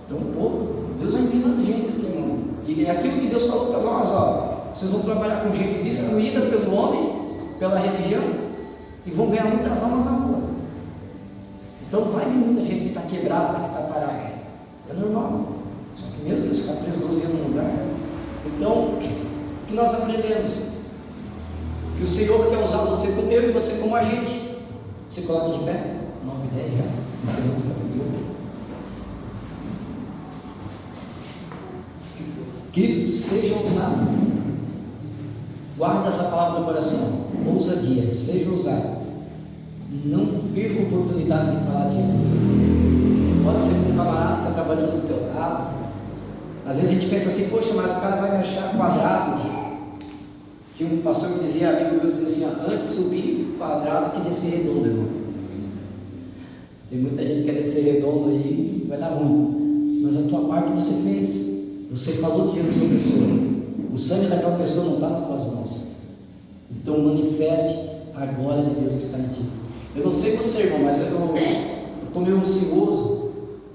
Então, pô, Deus vai enviando gente assim, irmão. E é aquilo que Deus falou para nós, ó. Vocês vão trabalhar com gente destruída pelo homem, pela religião, e vão ganhar muitas almas na rua. Então vai vir muita gente que está quebrada, que está parada. É normal. Só que, meu Deus, ficar preso 12 anos no lugar. Então, o que nós aprendemos? Que o Senhor quer usar você como eu e você como agente. Você coloca de pé? 9:10 já. O Senhor está comigo. Querido, seja ousado. Guarda essa palavra no coração. Ousadia, seja ousado. Não perca a oportunidade de falar de Jesus. Pode ser com um camarada que está trabalhando no teu lado. Às vezes a gente pensa assim, poxa, mas o cara vai me achar quadrado. Tinha um pastor que dizia, amigo meu, dizia assim, antes subir quadrado que descer redondo, irmão. Tem muita gente que quer descer redondo aí, vai dar ruim. Mas a tua parte você fez. Você falou de Jesus para a pessoa. O sangue daquela pessoa não está nas tuas mãos. Então manifeste a glória de Deus que está em ti. Eu não sei você, irmão, mas eu estou meio ansioso,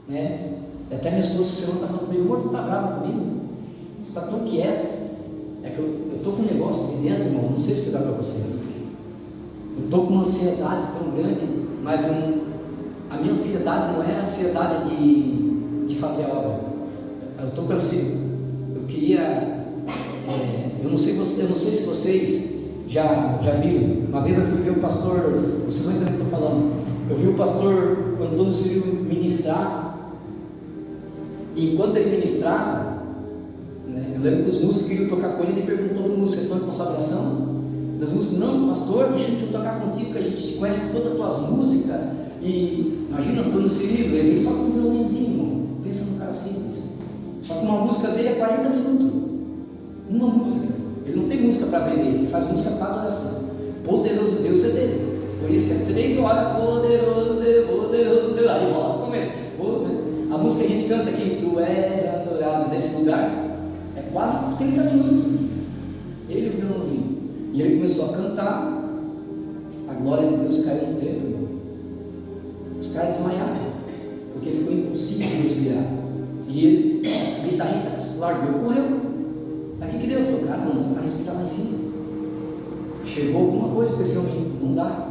né? Até minha esposa essa semana está falando comigo, amor, tu está bravo comigo? Você está tão quieto. É que eu estou com um negócio aqui dentro, irmão, não sei explicar para vocês. Eu estou com uma ansiedade tão grande, mas a minha ansiedade não é a ansiedade de fazer a obra. Eu estou pensando, eu queria, eu não sei se vocês já viram. Uma vez eu fui ver o pastor, vocês vão entender o que eu estou falando. Eu vi o pastor Antônio Cirilo ministrar, e enquanto ele ministrava, né, eu lembro que os músicos queriam tocar com ele, ele perguntou para o músico: vocês estão em consagração? Das músicas: não, pastor, deixa eu tocar contigo, que a gente conhece todas as tuas músicas. E imagina Antônio Cirilo, ele vem só com um violãozinho, irmão. Pensa num cara simples. Só que uma música dele é 40 minutos. Uma música. Ele não tem música para vender, ele faz música para adoração. Poderoso Deus é dele. Por isso que é 3 horas. Poderoso Deus, poderoso Deus. Aí volta para o começo. A música que a gente canta aqui, tu és adorado nesse lugar, é quase 30 minutos. Ele e o violãozinho. E ele começou a cantar. A glória de Deus caiu no templo, irmão. Os caras desmaiaram, porque ficou impossível de respirar. E ele, o guitarrista, largou e correu. Aí o que deu? Ele falou: cara, não dá para respirar lá em cima. Chegou alguma coisa para esse homem, não dá.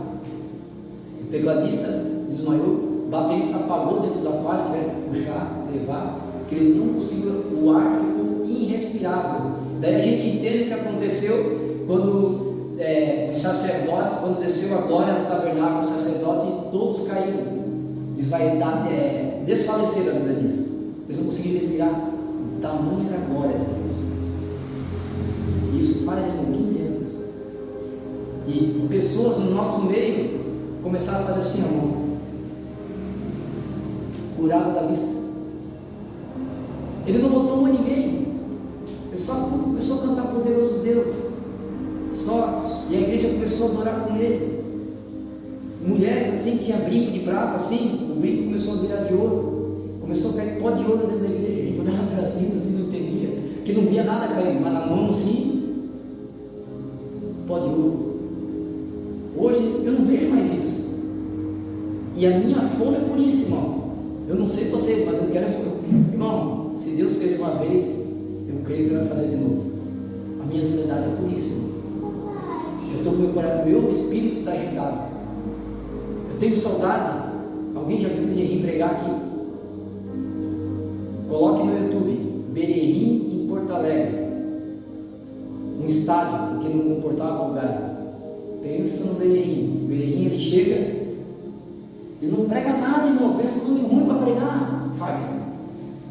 O tecladista desmaiou, o baterista apagou dentro da parte, tiveram que puxar, levar, que ele não conseguiu, o ar ficou irrespirável. Daí a gente entende o que aconteceu quando os sacerdotes, quando desceu a glória no tabernáculo, o sacerdote, todos caíram, desfaleceram, a Bíblia diz. Eles não conseguiram respirar. Tamanha era a glória de Deus. Isso faz 15 anos. E pessoas no nosso meio começaram a fazer assim, amor, curado da vista. Ele não botou mão em ninguém, ele só começou a cantar poderoso Deus, só. E a igreja começou a adorar com ele. Mulheres assim, tinha brinco de prata assim, o brinco começou a virar de ouro, começou a cair pó de ouro dentro da igreja. A gente olhava para cima assim, não entendia, que não via nada caindo, mas na mão assim, pó de ouro. Hoje eu não vejo mais isso. E a minha fome é por isso, irmão. Eu não sei vocês, mas eu quero. Irmão, se Deus fez uma vez, eu creio que Ele vai fazer de novo. A minha ansiedade é por isso, irmão. Eu estou com meu espírito está agitado. Eu tenho saudade. Alguém já viu o Berehim pregar aqui? Coloque no YouTube: Berehim em Porto Alegre. Um estádio que não comportava lugar. Pensa no Berehim. O Berehim, ele chega, ele não prega nada, irmão. Pensa no nome ruim para pregar. Fábio,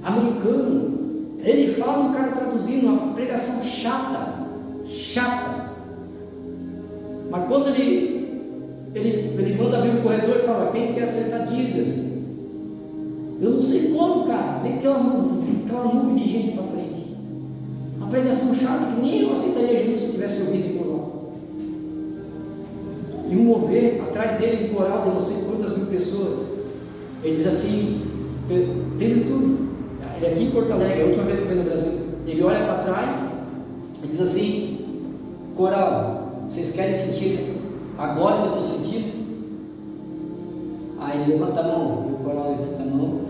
americano, ele fala, um cara traduzindo, uma pregação chata. Mas quando ele manda abrir o corredor e fala: quem quer acertar dízimos? Eu não sei como, cara. Vem aquela nuvem de gente para frente. Uma pregação chata que nem eu aceitaria Jesus se tivesse ouvido aquilo lá. E um mover atrás dele, um coral de não sei quantas mil pessoas. Ele diz assim, tem no YouTube, ele é aqui em Porto Alegre, a última vez que eu fui no Brasil. Ele olha para trás e diz assim: coral, vocês querem sentir agora que eu estou sentindo? Aí ele levanta a mão, e o coral levanta a mão,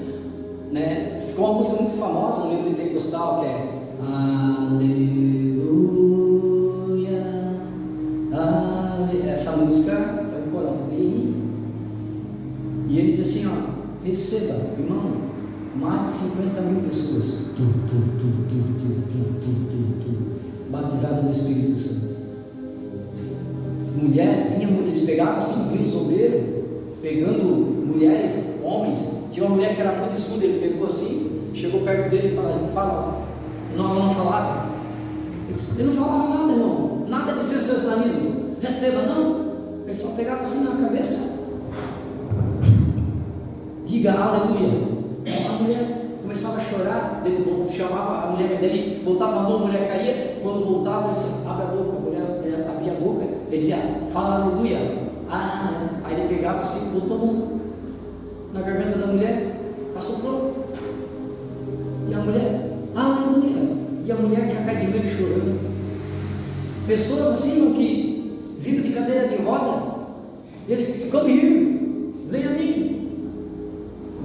né? Ficou uma música muito famosa no livro pentecostal, que é Aleluia, essa música é o coral do Berehim. E ele diz assim, ó: receba, irmão, mais de 50 mil pessoas batizadas no Espírito Santo. Mulher, eles pegavam assim, vinha os obreiros, pegando mulheres, homens. Tinha uma mulher que era muito surda, ele pegou assim, chegou perto dele e fala. Não, ela não falava. Ele não falava nada, irmão, nada de sensacionalismo. Receba, não. Ele só pegava assim na cabeça. Diga aleluia. A mulher começava a chorar, ele chamava a mulher dele, botava a mão, a mulher caía. Quando voltava, ele disse: abre a boca. A mulher abria a boca, ele dizia: fala aleluia. Aí ele pegava assim, botou a mão na garganta da mulher, assoprou. E a mulher, aleluia. E a mulher já cai de joelho chorando. Pessoas assim, que vindo de cadeira de roda, ele: come here, vem a mim.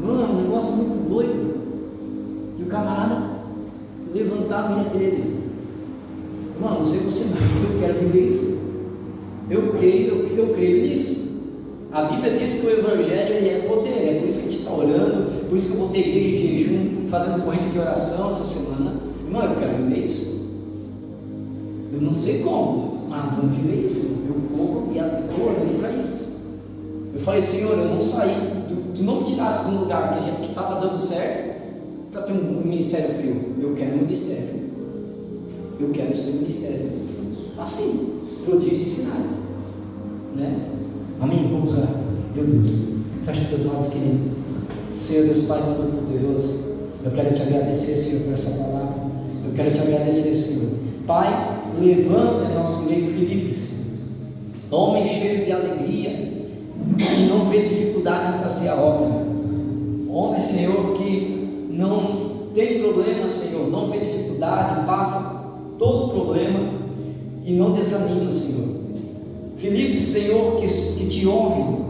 Mano, um negócio muito doido. E o camarada levantava e ia dele. Mano, não sei você, mas eu quero viver isso. Eu creio nisso. A Bíblia diz que o Evangelho ele é poder. É por isso que a gente está orando. Por isso que eu botei igreja de jejum, fazendo corrente de oração essa semana. Irmão, eu quero viver isso. Eu não sei como, mas vamos viver isso. Eu corro e estou orando para isso. Eu falei, Senhor, eu não saí, tu não me tirasse de um lugar que estava dando certo para ter um ministério frio. Eu quero um ministério. Eu quero ser um ministério. Assim, prodígios e sinais. Né? Amém? Vamos orar. Meu Deus, fecha teus olhos, querido. Senhor Deus Pai Todo-Poderoso, eu quero te agradecer, Senhor, por essa palavra. Eu quero te agradecer, Senhor. Pai, levanta em nosso meio Filipes, homem cheio de alegria, que não vê dificuldade em fazer a obra. Homem, Senhor, que não tem problema, Senhor, não vê dificuldade, passa todo problema e não desanima, Senhor. Filipes, Senhor, que te honrem.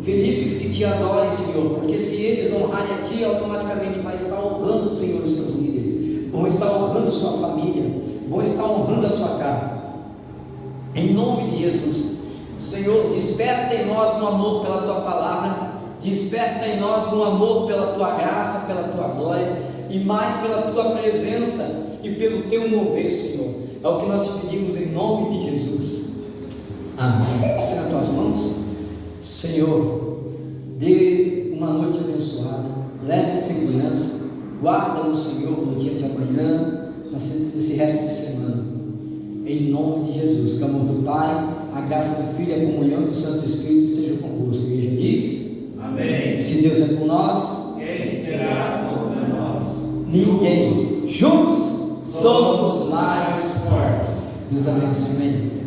Filipes, que te adorem, Senhor, porque se eles honrarem a Ti, automaticamente vai estar honrando, Senhor, os seus líderes, vão estar honrando sua família, vão estar honrando a sua casa. Em nome de Jesus, Senhor, desperta em nós um amor pela Tua palavra, desperta em nós um amor pela Tua graça, pela Tua glória, e mais pela Tua presença e pelo Teu mover, Senhor. É o que nós te pedimos em nome de Jesus. Amém. Fica nas Tuas mãos. Senhor, dê uma noite abençoada, leve em segurança, guarda-nos, Senhor, no dia de amanhã, nesse resto de semana, em nome de Jesus. Que o amor do Pai, a graça do Filho e a comunhão do Santo Espírito estejam convosco. A igreja diz: amém. Se Deus é por nós, quem será contra nós? Ninguém. Juntos somos mais fortes. Deus abençoe.